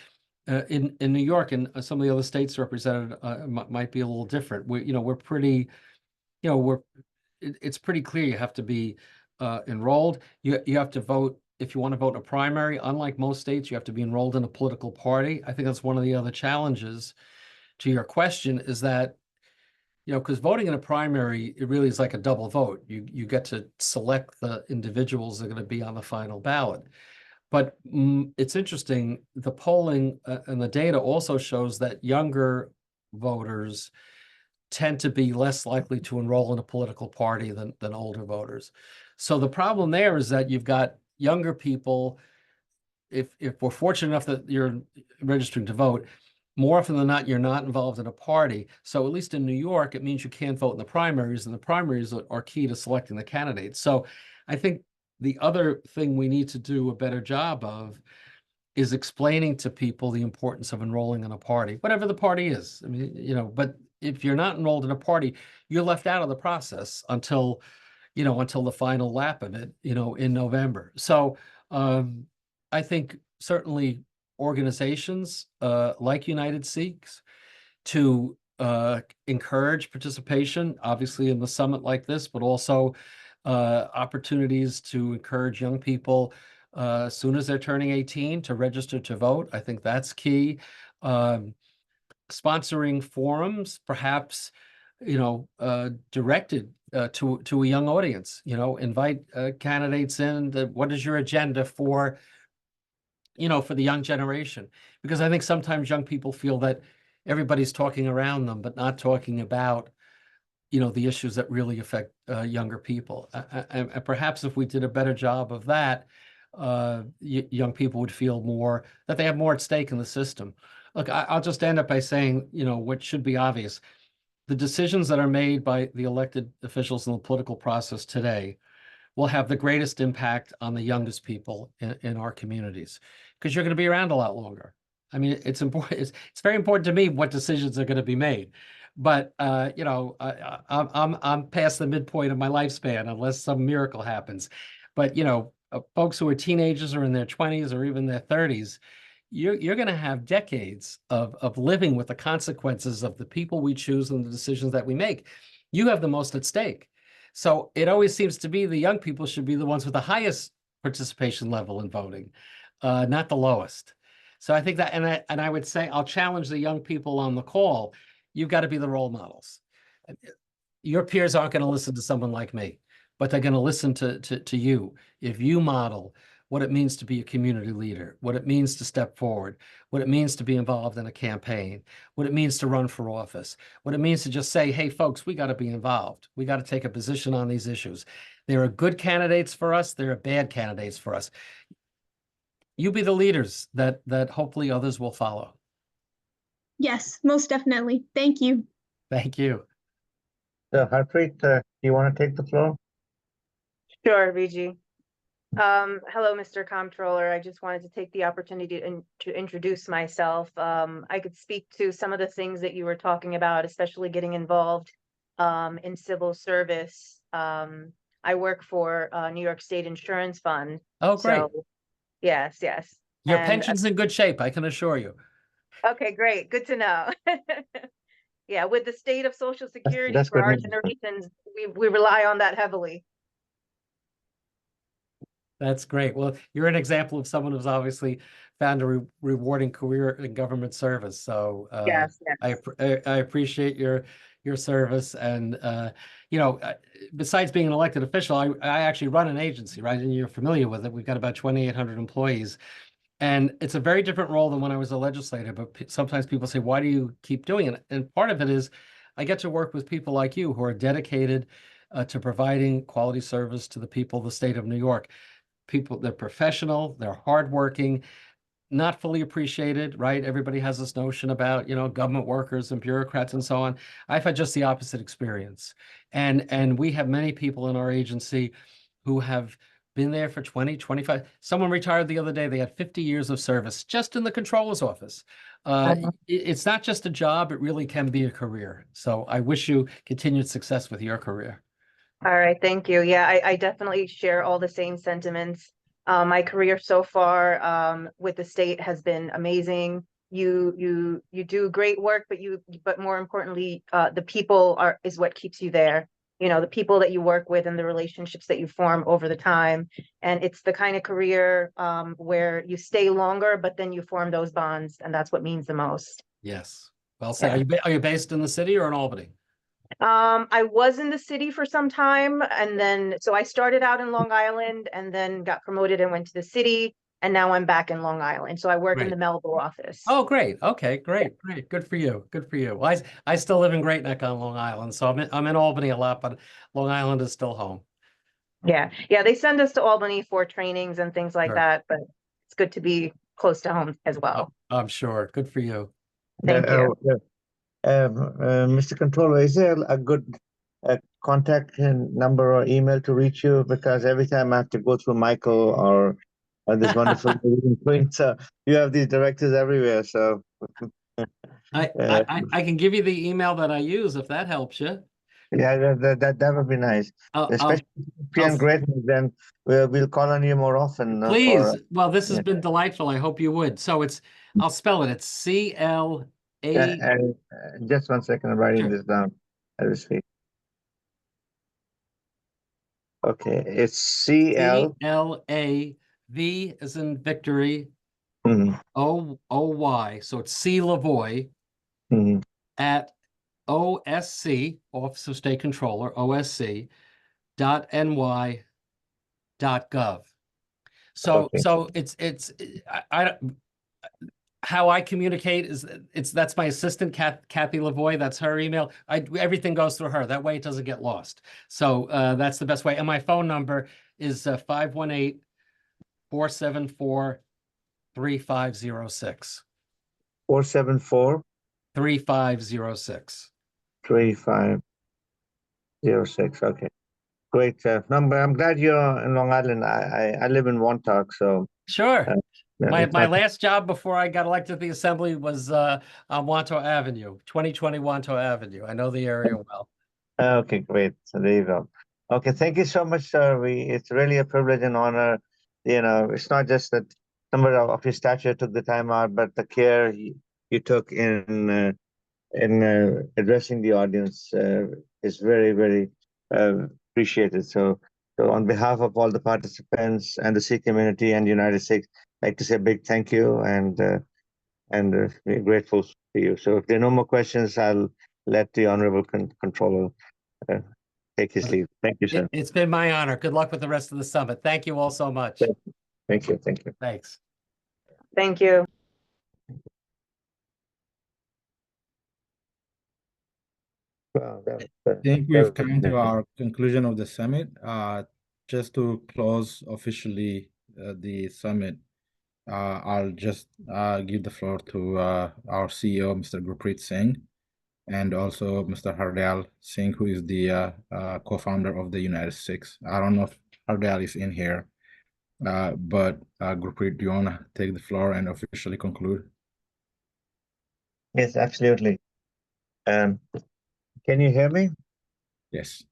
in New York and some of the other states represented might be a little different. We're pretty, you know, it's pretty clear you have to be enrolled. You have to vote. If you want to vote in a primary, unlike most states, you have to be enrolled in a political party. I think that's one of the other challenges to your question, is that, you know, because voting in a primary, it really is like a double vote. You get to select the individuals that are going to be on the final ballot. But it's interesting, the polling and the data also shows that younger voters tend to be less likely to enroll in a political party than older voters. So the problem there is that you've got younger people, if we're fortunate enough that you're registering to vote, more often than not, you're not involved in a party. So at least in New York, it means you can't vote in the primaries, and the primaries are key to selecting the candidates. So I think the other thing we need to do a better job of is explaining to people the importance of enrolling in a party, whatever the party is. I mean, you know, but if you're not enrolled in a party, you're left out of the process until the final lap of it, you know, in November. So I think certainly organizations like United Sikhs to encourage participation, obviously in the summit like this, but also opportunities to encourage young people as soon as they're turning 18 to register to vote. I think that's key. Sponsoring forums, perhaps, you know, directed to a young audience, you know, invite candidates in. What is your agenda for, you know, for the young generation? Because I think sometimes young people feel that everybody's talking around them, but not talking about, you know, the issues that really affect younger people. And perhaps if we did a better job of that, young people would feel more that they have more at stake in the system. Look, I'll just end up by saying, you know, what should be obvious. The decisions that are made by the elected officials in the political process today will have the greatest impact on the youngest people in our communities, because you're going to be around a lot longer. I mean, it's important. It's very important to me what decisions are going to be made. But you know, I'm past the midpoint of my lifespan unless some miracle happens. But you know, folks who are teenagers or in their 20s or even their 30s, you're going to have decades of living with the consequences of the people we choose and the decisions that we make. You have the most at stake. So it always seems to be the young people should be the ones with the highest participation level in voting, not the lowest. So I think that, and I would say, I'll challenge the young people on the call. You've got to be the role models. Your peers aren't going to listen to someone like me, but they're going to listen to you. If you model what it means to be a community leader, what it means to step forward, what it means to be involved in a campaign, what it means to run for office, what it means to just say, hey, folks, we got to be involved. We got to take a position on these issues. There are good candidates for us. There are bad candidates for us. You be the leaders that hopefully others will follow. Yes, most definitely. Thank you. Thank you. So Harpreet, do you want to take the floor? Sure, VG. Hello, Mr. Comptroller. I just wanted to take the opportunity to introduce myself. I could speak to some of the things that you were talking about, especially getting involved in civil service. I work for New York State Insurance Fund. Oh, great. So, yes. Your pension's in good shape, I can assure you. Okay, great. Good to know. Yeah, with the state of Social Security That's for good our news. generations, we rely on that heavily. That's great. Well, you're an example of someone who's obviously found a rewarding career in government service. So Yes. I appreciate your your service. And, besides being an elected official, I actually run an agency, right? And you're familiar with it. We've got about 2,800 employees. And it's a very different role than when I was a legislator. But sometimes people say, why do you keep doing it? And part of it is I get to work with people like you who are dedicated to providing quality service to the people of the state of New York. People, they're professional, they're hardworking, not fully appreciated, right? Everybody has this notion about, government workers and bureaucrats and so on. I've had just the opposite experience. And we have many people in our agency who have been there for 20, 25. Someone retired the other day. They had 50 years of service just in the controller's office. It's not just a job. It really can be a career. So I wish you continued success with your career. All right, thank you. Yeah, I definitely share all the same sentiments. My career so far with the state has been amazing. You do great work, but more importantly, the people is what keeps you there. The people that you work with and the relationships that you form over the time. And it's the kind of career where you stay longer, but then you form those bonds, and that's what means the most. Yes. Well said. Yeah. Are you based in the city or in Albany? I was in the city for some time, and then so I started out in Long Island and then got promoted and went to the city, and now I'm back in Long Island. So I work in the Melville office. Oh, great. Okay, great. Good for you. Good for you. Well, I still live in Great Neck on Long Island, so I'm in Albany a lot, but Long Island is still home. Yeah. They send us to Albany for trainings and things like that, but it's good to be close to home as well. I'm sure. Good for you. Thank you. Mr. Controller, is there a good contact number or email to reach you? Because every time I have to go through Michael or this wonderful point, you have these directors everywhere. So I can give you the email that I use if that helps you. Yeah, that would be nice. Especially if you're in Great Neck, then we'll call on you more often. Please. Well, this has been delightful. I hope you would. So I'll spell it. It's CLA. Just 1 second, I'm writing this down as we speak. Okay, it's CLA, V as in victory, OY. So it's C Lavoy at OSC, Office of State Controller, OSC, .ny.gov. So how I communicate is that's my assistant, Kathy Lavoy. That's her email. Everything goes through her. That way it doesn't get lost. So that's the best way. And my phone number is 518-474-3506. 474 3506. 3506. Okay, great number. I'm glad you're in Long Island. I live in Montauk, so sure. My last job before I got elected to the assembly was on Wanto Avenue, 2020 Wanto Avenue. I know the area well. Okay, great. So there you go. Okay, thank you so much, sir. It's really a privilege and honor. It's not just that somebody of your stature took the time out, but the care you took in addressing the audience is very, very appreciated. So on behalf of all the participants and the Sikh community and United Sikhs, I'd like to say a big thank you and we're grateful to you. So if there are no more questions, I'll let the Honorable Controller take his leave. Thank you, sir. It's been my honor. Good luck with the rest of the summit. Thank you all so much. Thank you. Thank you. Thanks. Thank you. I think we've come to our conclusion of the summit. Just to close officially the summit, I'll just give the floor to our CEO, Mr. Gurpreet Singh, and also Mr. Hardayal Singh, who is the co-founder of the United Sikhs. I don't know if Hardayal is in here, but Gurpreet, do you want to take the floor and officially conclude? Yes, absolutely. Can you hear me? Yes.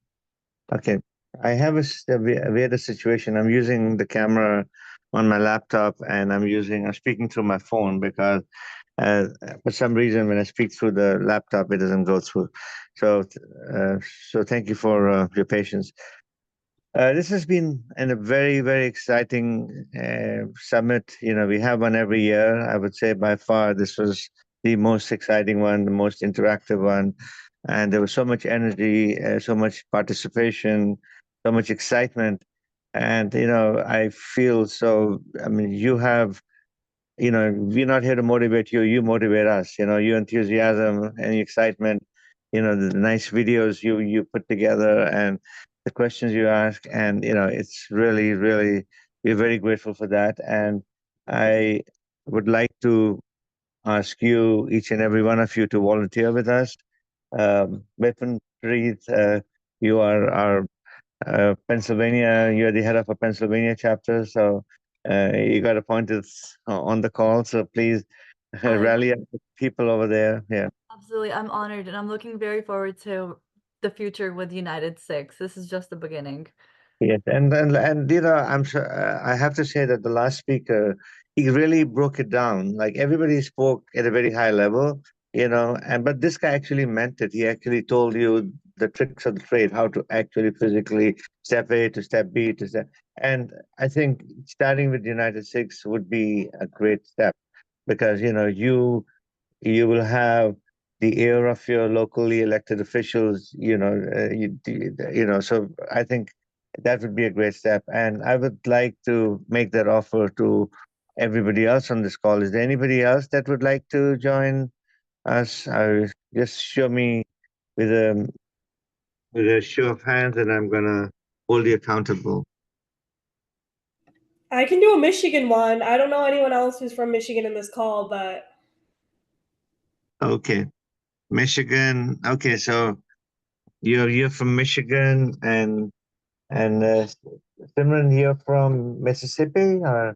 Okay. I have a weird situation. I'm using the camera on my laptop and I'm speaking through my phone because for some reason when I speak through the laptop, it doesn't go through. So thank you for your patience. This has been a very, very exciting summit. We have one every year. I would say by far this was the most exciting one, the most interactive one. and there was so much energy, so much participation, so much excitement. And, I feel so, I mean, we're not here to motivate you, you motivate us, your enthusiasm and excitement, the nice videos you put together and the questions you ask. And, it's really, really, we're very grateful for that. And I would like to ask you, each and every one of you, to volunteer with us. Vipin Preet, you are our Pennsylvania, you're the head of a Pennsylvania chapter, so you got appointed on the call. So please rally up the people over there. Yeah. Absolutely. I'm honored and I'm looking very forward to the future with United Six. This is just the beginning. Yes, and I'm sure I have to say that the last speaker, he really broke it down. Like everybody spoke at a very high level, but this guy actually meant it. He actually told you the tricks of the trade, how to actually physically step A to step B to step. And I think starting with United Six would be a great step because you will have the ear of your locally elected officials. So I think that would be a great step. And I would like to make that offer to everybody else on this call. Is there anybody else that would like to join us? Just show me with a show of hands, and I'm gonna hold you accountable. I can do a Michigan one. I don't know anyone else who's from Michigan in this call, but Okay, Michigan. Okay, so you're from Michigan, and Simran, you're from Mississippi, or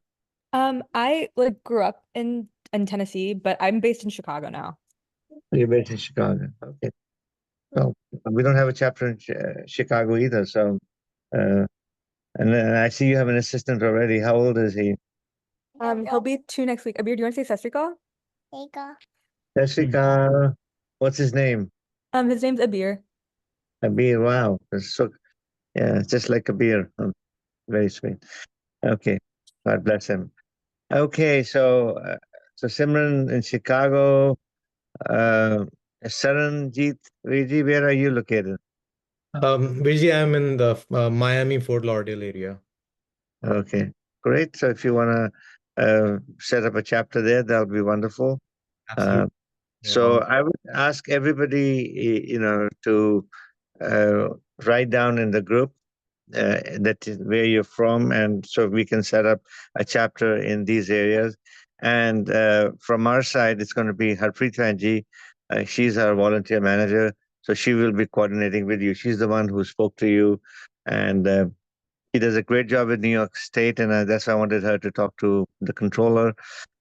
I grew up in Tennessee, but I'm based in Chicago now. you're based in Chicago? Okay. Well, we don't have a chapter in Chicago either. So, and then I see you have an assistant already. How old is he? He'll be 2 next week. Abir, do you want to say Sat Sri Akal? Jessica. What's his name? His name's Abir. Kabir. Wow. That's so, yeah, just like Kabir. Very sweet. Okay. God bless him. Okay. So Simran in Chicago, Saranjeet Riji, where are you located? Vijay, I'm in the Miami, Fort Lauderdale area. Okay, great. So if you want to set up a chapter there, that would be wonderful. Absolutely. So I would ask everybody, to write down in the group that is where you're from, and so we can set up a chapter in these areas. And from our side, it's going to be Harpreet Vanji. She's our volunteer manager, so she will be coordinating with you. She's the one who spoke to you, and she does a great job in New York State, and that's why I wanted her to talk to the controller.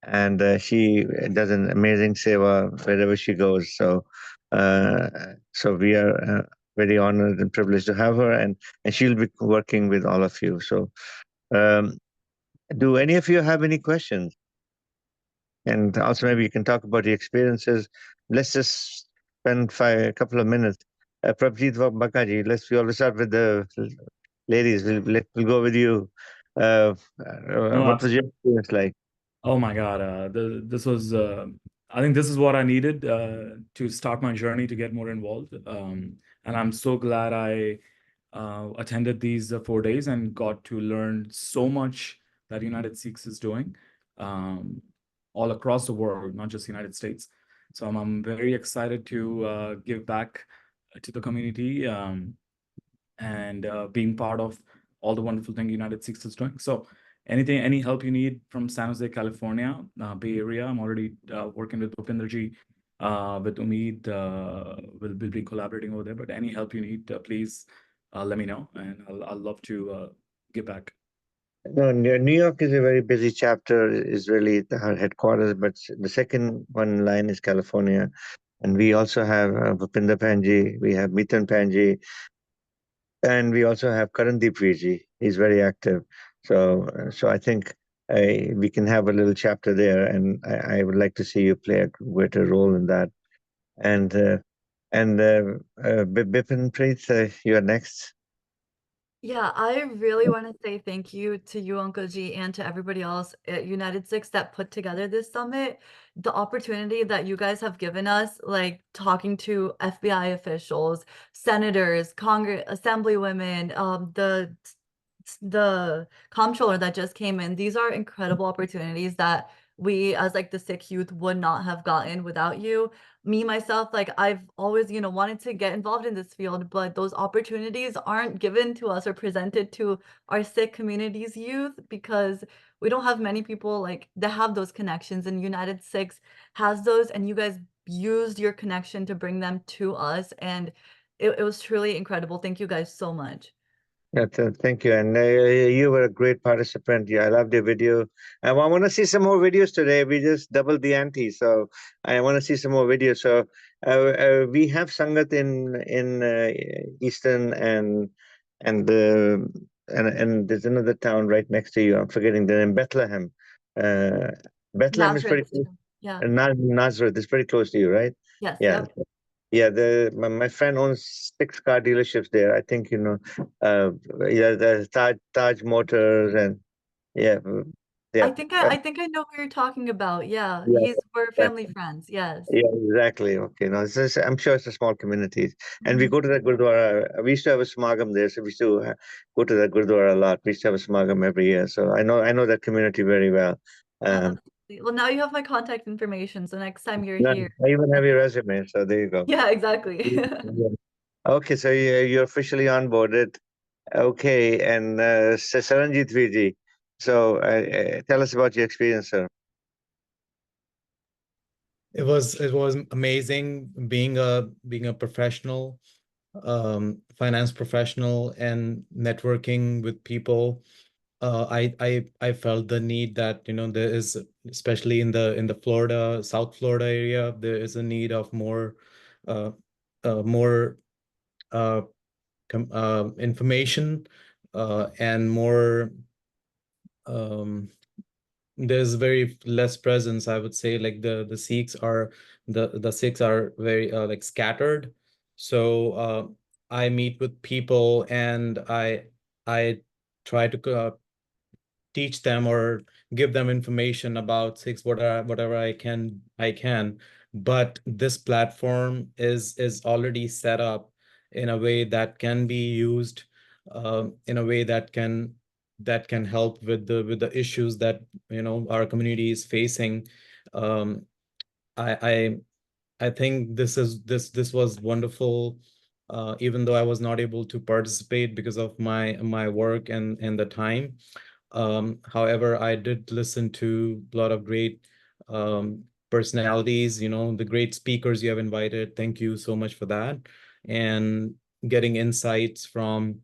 And she does an amazing seva wherever she goes. So, so we are very honored and privileged to have her, and she'll be working with all of you. So, do any of you have any questions? And also, maybe you can talk about your experiences. Let's just spend a couple of minutes. Prabjeet Bakaji, we always start with the ladies. We'll go with you. What was your experience like? Oh my God, this was, I think this is what I needed to start my journey to get more involved. And I'm so glad I attended these 4 days and got to learn so much that United Sikhs is doing all across the world, not just the United States. So I'm very excited to give back to the community and being part of all the wonderful things United Sikhs is doing. So any help you need from San Jose, California, Bay Area, I'm already working with Bhupinderji, with Umeed, we'll be collaborating over there. But any help you need, please let me know, and I'll love to give back. No, New York is a very busy chapter, is really our headquarters, but the second one in line is California. And we also have Bhupinder Panji, we have Mitan Panji, and we also have Karandeep Virji. He's very active. So I think we can have a little chapter there, and I would like to see you play a greater role in that. And Bipin Preet, you're next. Yeah, I really want to say thank you to you, Uncle G, and to everybody else at United Six that put together this summit. The opportunity that you guys have given us, like talking to FBI officials, senators, Congress, assemblywomen, the comptroller that just came in. These are incredible opportunities that we as like the Sikh youth would not have gotten without you. Me myself, like I've always, wanted to get involved in this field, but those opportunities aren't given to us or presented to our Sikh community's youth because we don't have many people like that have those connections, and United Six has those, and you guys used your connection to bring them to us, and it was truly incredible. Thank you guys so much. Yeah, thank you. And you were a great participant. Yeah, I loved your video. I want to see some more videos today. We just doubled the ante, so I want to see some more videos. So we have Sangat in Eastern and there's another town right next to you. I'm forgetting the name. Bethlehem. Bethlehem is pretty Nazareth, close. yeah. And Nazareth is pretty close to you, right? Yes, Yeah. yep. Yeah, my friend owns 6 car dealerships there. I think yeah, the Taj Motors and yeah, yeah, I think I know who you're talking about. Yeah, yeah, we're family friends. Yes. yeah, exactly. Okay, no, I'm sure it's a small community, and we Mhm. go to the Gurdwara. We used to have a smagam there, so we used to go to the Gurdwara a lot. We used to have a smagam every year, so I know that community very well. Oh, Um, that's sweet. Well, now you have my contact information, so next time you're no, here. I even have your resume, so there you go. Yeah, exactly. Yeah. Okay, so you're officially onboarded. Okay, and Saranjit Viji, so tell us about your experience, sir. It was amazing being a professional, finance professional, and networking with people. I felt the need that there is, especially in the Florida, South Florida area, there is a need of more uh, more information and more there's very less presence, I would say. Like the Sikhs are the Sikhs are very like scattered. So I meet with people and I try to teach them or give them information about Sikhs, whatever I can. But this platform is already set up in a way that can be used in a way that can help with the issues that our community is facing. um, I think this was wonderful, even though I was not able to participate because of my work and the time. However, I did listen to a lot of great personalities, the great speakers you have invited. Thank you so much for that. And getting insights from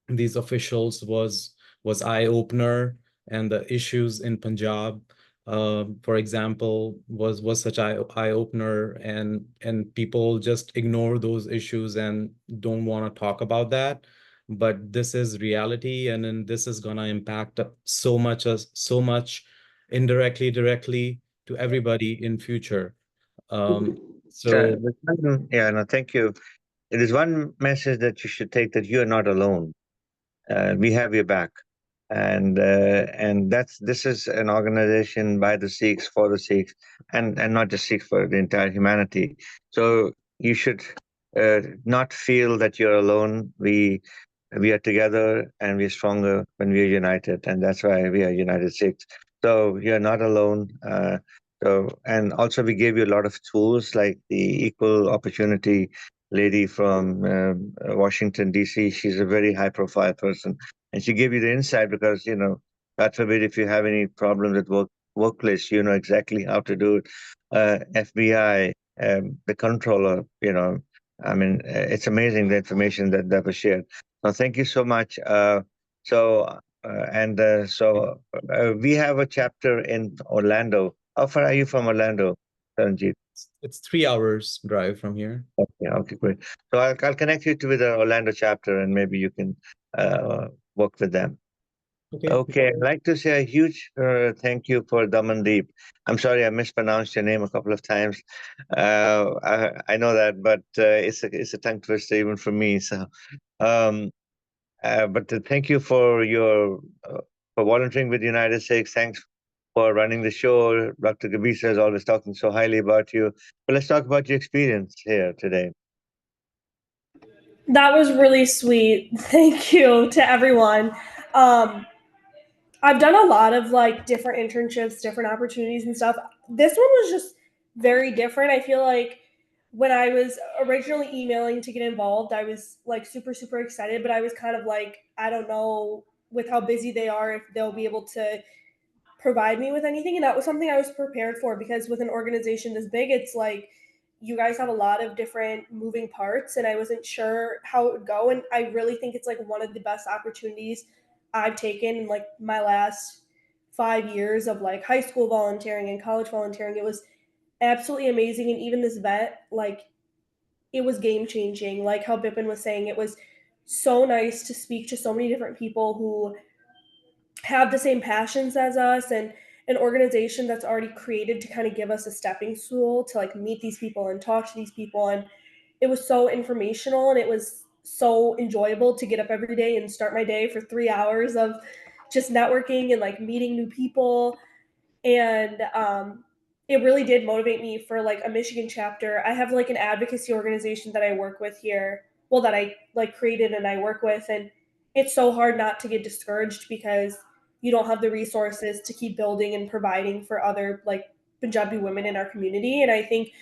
these officials was eye-opener, and the issues in Punjab, for example, was such eye-opener, and people just ignore those issues and don't want to talk about that. But this is reality, and then this is gonna impact so much indirectly, directly to everybody in future. So Yeah, no, thank you. It is one message that you should take, that you are not alone. We have your back, and this is an organization by the Sikhs for the Sikhs, and not just Sikhs, for the entire humanity. So you should not feel that you're alone. We are together, and we're stronger when we are united, and that's why we are United Sikhs. So you're not alone. And also we gave you a lot of tools, like the equal opportunity lady from Washington D.C. She's a very high-profile person, and she gave you the insight because God forbid, if you have any problems at workplace, you know exactly how to do it. FBI, the controller, I mean, it's amazing the information that was shared. So thank you so much. So we have a chapter in Orlando. How far are you from Orlando, Sanjeev? it's 3 hours drive from here. Okay, great. So I'll connect you with the Orlando chapter, and maybe you can work with them. Okay, I'd like to say a huge thank you for Damandeep. I'm sorry I mispronounced your name a couple of times. I know that, but it's a tongue twister even for me. So, But thank you for your for volunteering with United Sikhs. Thanks for running the show. Dr. Gabisa is always talking so highly about you. But let's talk about your experience here today. That was really sweet. Thank you to everyone. I've done a lot of like different internships, different opportunities and stuff. This one was just very different. I feel like when I was originally emailing to get involved, I was like super, super excited, but I was kind of like, I don't know with how busy they are if they'll be able to provide me with anything. And that was something I was prepared for because with an organization this big, it's like you guys have a lot of different moving parts and I wasn't sure how it would go. And I really think it's like one of the best opportunities I've taken in like my last 5 years of like high school volunteering and college volunteering. It was absolutely amazing. And even this vet, like it was game changing. Like how Bipin was saying, it was so nice to speak to so many different people who have the same passions as us and an organization that's already created to kind of give us a stepping stool to like meet these people and talk to these people. And it was so informational and it was so enjoyable to get up every day and start my day for 3 hours of just networking and like meeting new people. And it really did motivate me for like a Michigan chapter. I have like an advocacy organization that I work with here, well, that I like created and I work with. And it's so hard not to get discouraged because you don't have the resources to keep building and providing for other like Punjabi women in our community. And I think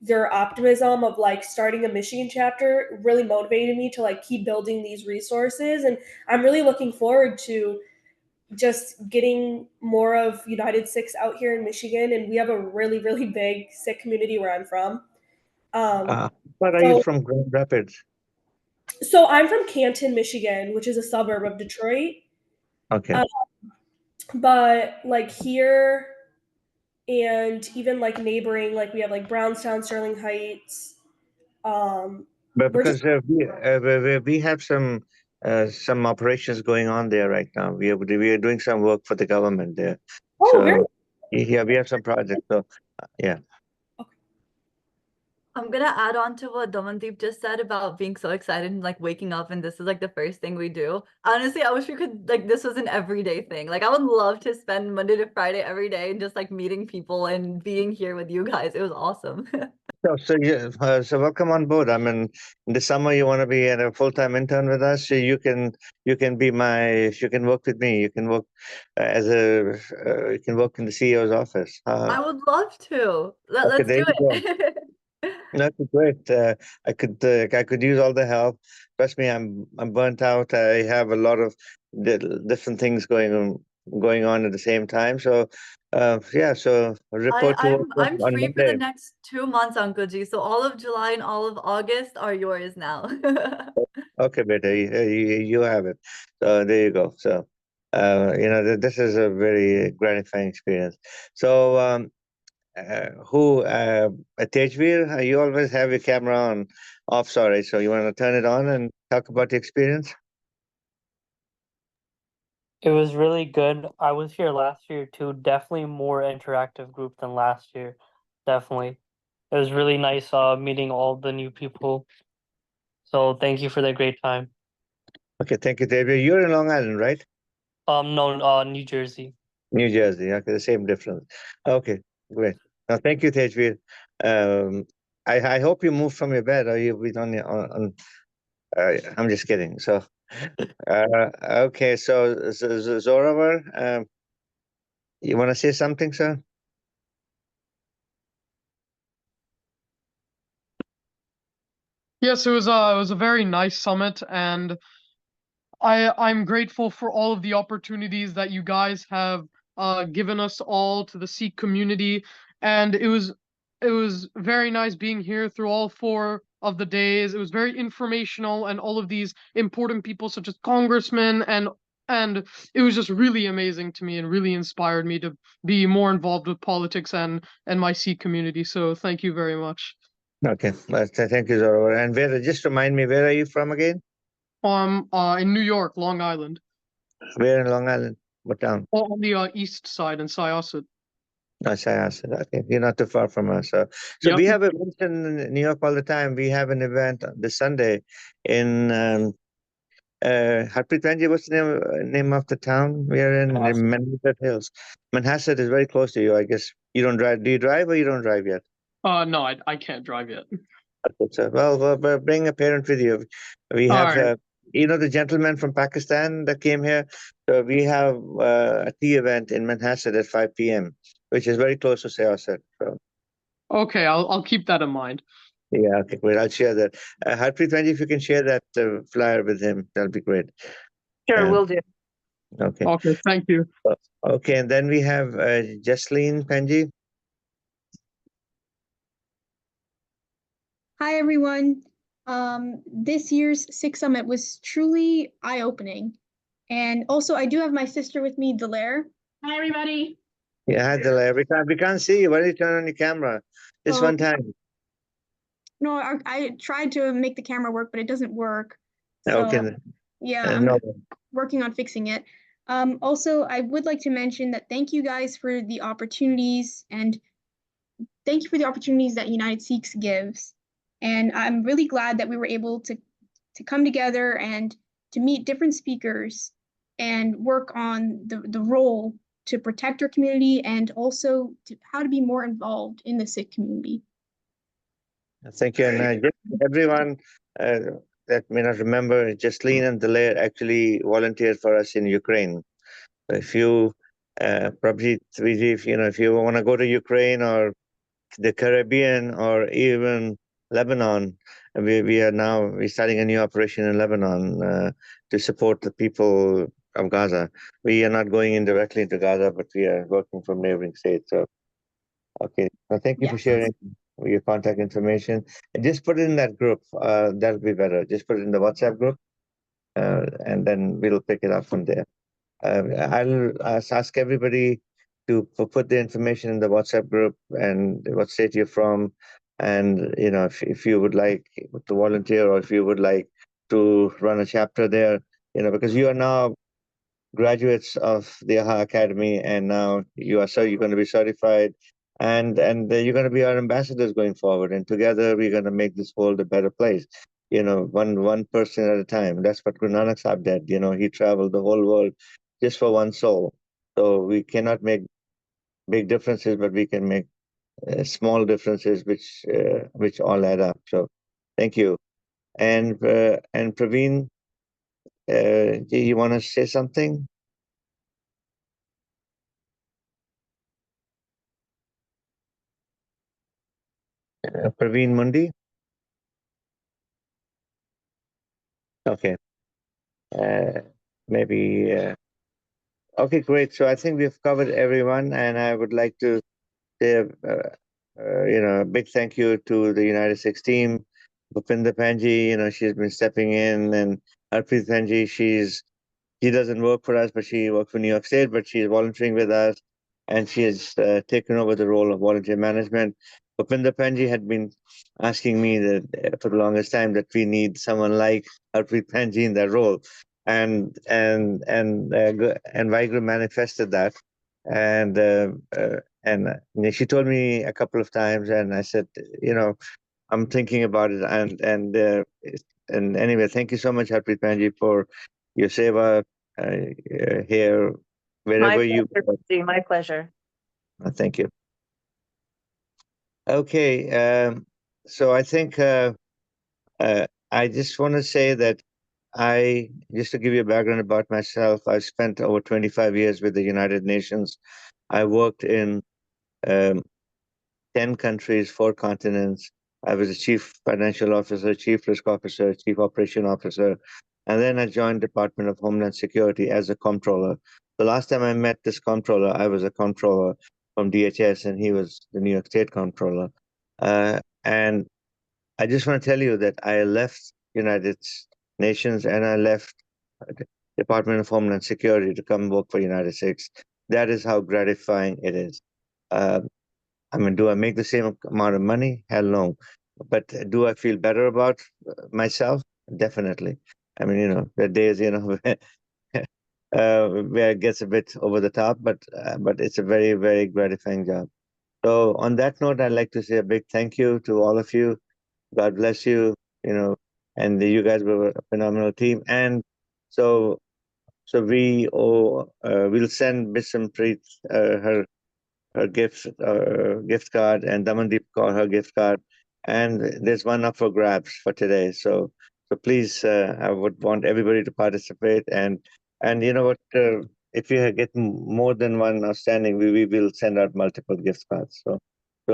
your optimism of like starting a Michigan chapter really motivated me to like keep building these resources. And I'm really looking forward to just getting more of United Sikhs out here in Michigan. And we have a really, really big Sikh community where I'm from. Where are you from, Grand Rapids? So I'm from Canton, Michigan, which is a suburb of Detroit. Okay. But like here and even like neighboring, like we have like Brownstown, Sterling Heights. But because we have some operations going on there right now. We are doing some work for the government there. Oh, so very yeah, we have some projects. So yeah. I'm gonna add on to what Damandeep just said about being so excited and like waking up and this is like the first thing we do. Honestly, I wish we could like this was an everyday thing. Like I would love to spend Monday to Friday every day and just like meeting people and being here with you guys. It was awesome. So welcome on board. I mean, in the summer you want to be a full-time intern with us. So you can work with me. You can work you can work in the CEO's office. I would love to. Let's there do you go. it. That'd be great. I could use all the help. Trust me, I'm burnt out. I have a lot of different things going on at the same time. So yeah, so report to work I'm on free for the Monday. next 2 months, Uncle G. So all of July and all of August are yours now. Okay, beta, you have it. So there you go. So this is a very gratifying experience. So Tejveer, you always have your camera on off, sorry. So you want to turn it on and talk about the experience? It was really good. I was here last year too. Definitely more interactive group than last year. Definitely. It was really nice meeting all the new people. So thank you for the great time. Okay, thank you, Tejveer. You're in Long Island, right? No, New Jersey. New Jersey. Okay, the same difference. Okay, great. Now, thank you, Tejveer. I hope you moved from your bed or you've been on I'm just kidding. So, okay, so Zoravar, you want to say something, sir? Yes, it was a very nice summit, and I'm grateful for all of the opportunities that you guys have given us all to the Sikh community, and it was very nice being here through all 4 of the days. It was very informational, and all of these important people such as congressmen and it was just really amazing to me and really inspired me to be more involved with politics and my Sikh community. So thank you very much. Okay, thank you, Zoravar. And just remind me, where are you from again? In New York, Long Island. Where in Long Island? What town? On the east side in Syosset. Nice, I asked. Okay, you're not too far from us. So Yep. we have events in New York all the time. We have an event this Sunday in Harpreet Panji, what's the name of the town we are in? Manhasset Hills. Manhasset is very close to you, I guess. You don't drive. Do you drive or you don't drive yet? No, I can't drive yet. So, well, bring a parent with you. We All have, right. the gentleman from Pakistan that came here. So we have a tea event in Manhasset at 5 p.m., which is very close to Syosset. So. Okay, I'll keep that in mind. Yeah, okay, great. I'll share that. Harpreet Panji, if you can share that flyer with him, that'll be great. Sure, will do. Okay. Okay, thank you. Okay, and then we have Jasleen Panji. Hi, everyone. This year's Sikh Summit was truly eye-opening. And also, I do have my sister with me, Delaire. Hi, everybody. Yeah, hi, Delay. We can't see you. Why don't you turn on your camera? This one time. No, I tried to make the camera work, but it doesn't work. So, Okay. yeah, I'm No. working on fixing it. Also, I would like to mention that thank you guys for the opportunities and thank you for the opportunities that United Sikhs gives. And I'm really glad that we were able to come together and to meet different speakers and work on the role to protect our community and also how to be more involved in the Sikh community. Thank you. And just everyone that may not remember, Jasleen and Dallaire actually volunteered for us in Ukraine. If you probably, if you want to go to Ukraine or the Caribbean or even Lebanon, we're starting a new operation in Lebanon to support the people of Gaza. We are not going in directly into Gaza, but we are working from neighboring states. So, okay. Well, thank you for sharing your contact information. And just put it in that group. That'll be better. Just put it in the WhatsApp group, and then we'll pick it up from there. I'll ask everybody to put the information in the WhatsApp group and what state you're from, and if you would like to volunteer or if you would like to run a chapter there, because you are now graduates of the AHA Academy, and now you're going to be certified, and you're going to be our ambassadors going forward, and together we're going to make this world a better place. One person at a time. That's what Guru Nanak Sahib did. He traveled the whole world just for one soul. So we cannot make big differences, but we can make small differences, which all add up. So, thank you. And Praveen, do you want to say something? Praveen Mundi? Okay. Maybe. Okay, great. So I think we've covered everyone, and I would like to say, a big thank you to the United Sikhs team. Bhupinder Panji, she's been stepping in, and Harpreet Panji, she doesn't work for us, but she works for New York State, but she's volunteering with us, and she has taken over the role of volunteer management. Bhupinder Panji had been asking me that for the longest time that we need someone like Harpreet Panji in that role, and Vaiguru manifested that, and she told me a couple of times, and I said, I'm thinking about it, and anyway, thank you so much, Harpreet Panji, for your seva here, wherever you. My pleasure. Thank you. Okay, so I think I just want to say that just to give you a background about myself, I spent over 25 years with the United Nations. I worked in 10 countries, 4 continents. I was a chief financial officer, chief risk officer, chief operation officer, and then I joined Department of Homeland Security as a comptroller. The last time I met this comptroller, I was a comptroller from DHS, and he was the New York State comptroller. And I just want to tell you that I left United Nations and I left Department of Homeland Security to come work for United Sikhs. That is how gratifying it is. Do I make the same amount of money? Hell no. But do I feel better about myself? Definitely. The days, where it gets a bit over the top, but it's a very, very gratifying job. So on that note, I'd like to say a big thank you to all of you. God bless you, and you guys were a phenomenal team. And So we'll send Miss Preet her gift card, and Damandeep got her gift card, and there's one up for grabs for today. So please, I would want everybody to participate, and you know what, if you get more than one outstanding, we will send out multiple gift cards. So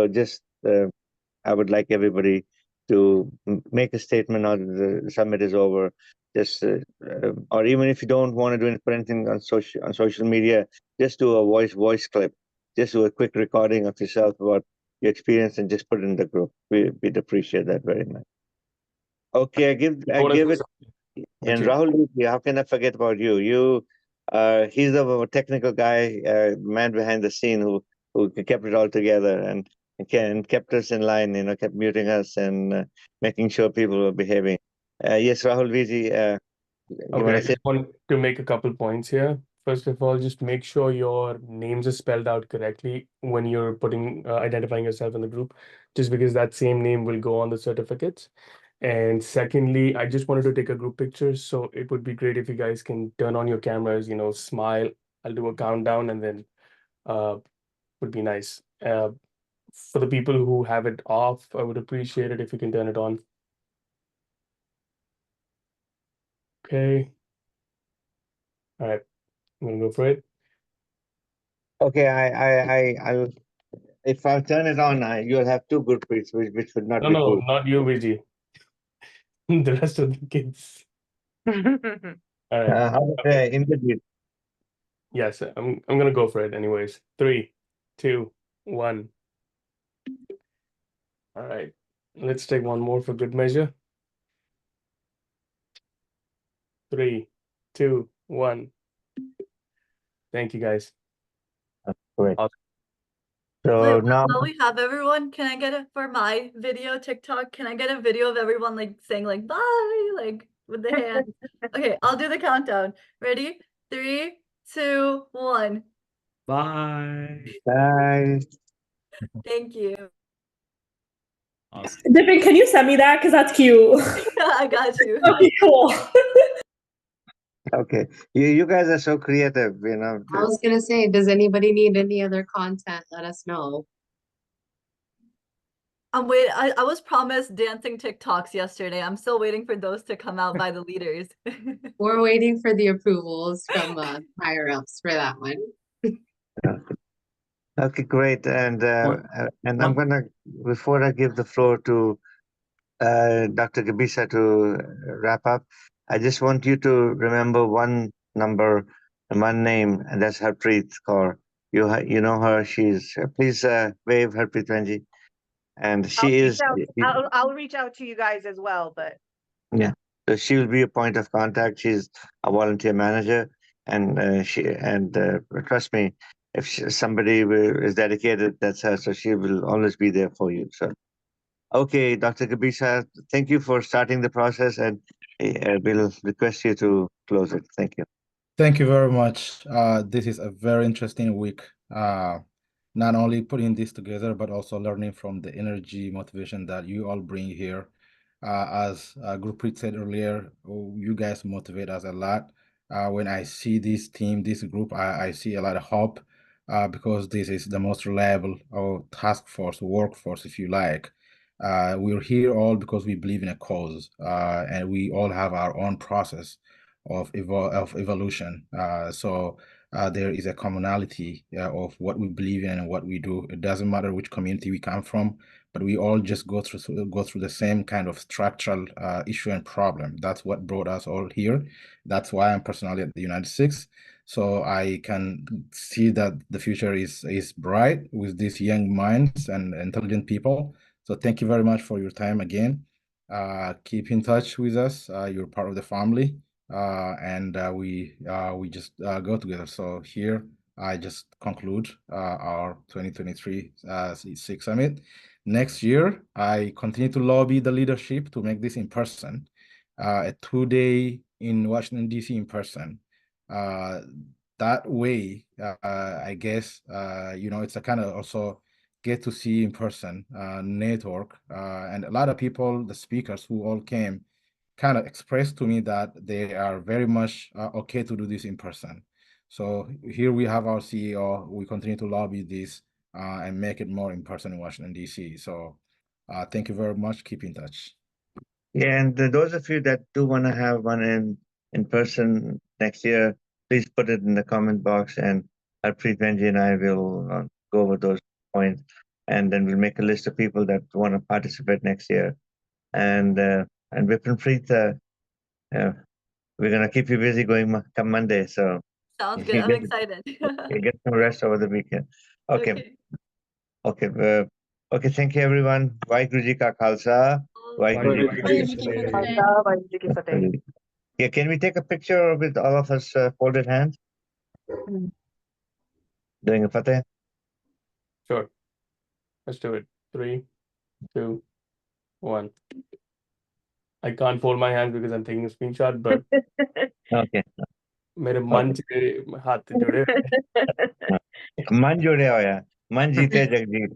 just I would like everybody to make a statement now that the summit is over. Just or even if you don't want to do anything on social media, just do a voice clip. Just do a quick recording of yourself about your experience and just put it in the group. We'd appreciate that very much. Okay, I give it. And Rahul, how can I forget about you? He's the technical guy, man behind the scene who kept it all together and kept us in line. Kept muting us and making sure people were behaving. Yes, Rahul Viji. Okay, I just want to make a couple points here. First of all, just make sure your names are spelled out correctly when you're identifying yourself in the group, just because that same name will go on the certificates. And secondly, I just wanted to take a group picture, so it would be great if you guys can turn on your cameras, smile. I'll do a countdown and then would be nice. For the people who have it off, I would appreciate it if you can turn it on. Okay. All right, I'm gonna go for it. Okay, I'll if I turn it on, you'll have two good tweets, which would not be No, cool. not you, Vijay. The rest of the kids. All right. How about Indrajit? Yes, I'm gonna go for it anyways. 3, 2, 1. All right. Let's take one more for good measure. 3, 2, 1. Thank you, guys. Great. Awesome. So Wait, now, while we have everyone, can I get it for my video TikTok? Can I get a video of everyone like saying like bye, like with the hands? Okay, I'll do the countdown. Ready? 3, 2, 1. Bye. bye. Thank you. Awesome. Dippin, can you send me that? Because that's cute. I got you. Okay, cool. Okay, you guys are so creative. I was gonna say, does anybody need any other content? Let us know. I was promised dancing TikToks yesterday. I'm still waiting for those to come out by the leaders. We're waiting for the approvals from higher ups for that one. Okay, great. And I'm gonna, before I give the floor to Dr. Gabisa to wrap up, I just want you to remember one number and one name, and that's Harpreet Kaur. You know her. She's please wave Harpreet Venji, and I'll reach out to you guys as well, but yeah. So she will be a point of contact. She's a volunteer manager, and trust me, if somebody is dedicated, that's her. So she will always be there for you. So, okay, Dr. Gabisa, thank you for starting the process, and we'll request you to close it. Thank you. Thank you very much. This is a very interesting week. Not only putting this together, but also learning from the energy, motivation that you all bring here. As Gurpreet said earlier, you guys motivate us a lot. When I see this team, this group, I see a lot of hope because this is the most reliable task force, workforce, if you like. We're here all because we believe in a cause, and we all have our own process of evolution. So there is a commonality of what we believe in and what we do. It doesn't matter which community we come from, but we all just go through the same kind of structural issue and problem. That's what brought us all here. That's why I'm personally at the UNITEDSIKHS. So I can see that the future is bright with these young minds and intelligent people. So thank you very much for your time again. Keep in touch with us. You're part of the family. And we just go together. So here I just conclude our 2023 Sikh Summit. Next year, I continue to lobby the leadership to make this in person, a 2-day in Washington, D.C. in person. That way, I guess, it's a kind of also get to see in person network, and a lot of people, the speakers who all came, kind of expressed to me that they are very much okay to do this in person. So here we have our CEO. We continue to lobby this and make it more in person in Washington, D.C. So thank you very much. Keep in touch. Yeah, and those of you that do want to have one in person next year, please put it in the comment box, and Harpreet, Benji, and I will go over those points, and then we'll make a list of people that want to participate next year. And Vipinpreet, we're gonna keep you busy come Monday, so Sounds you good. I'm get- excited. you get some rest over the weekend. Okay. Okay. Okay, thank you everyone. Vaheguru Ji Ka Khalsa. Vaheguru Ji Ki Fateh. Yeah, can we take a picture with all of us folded hands? Doing a Fateh? Sure. Let's do it. 3, 2, 1. I can't fold my hands because I'm taking a screenshot, but Okay. मेरे मन से हाथ जुड़े मन जोड़े होया मन जीते जगजीत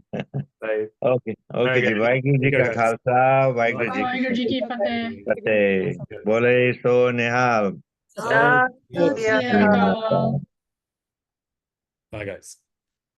Right. ओके जी वाहिगुरु जी का खालसा वाहिगुरु जी की फतेह बोले सो निहाल Bye, guys.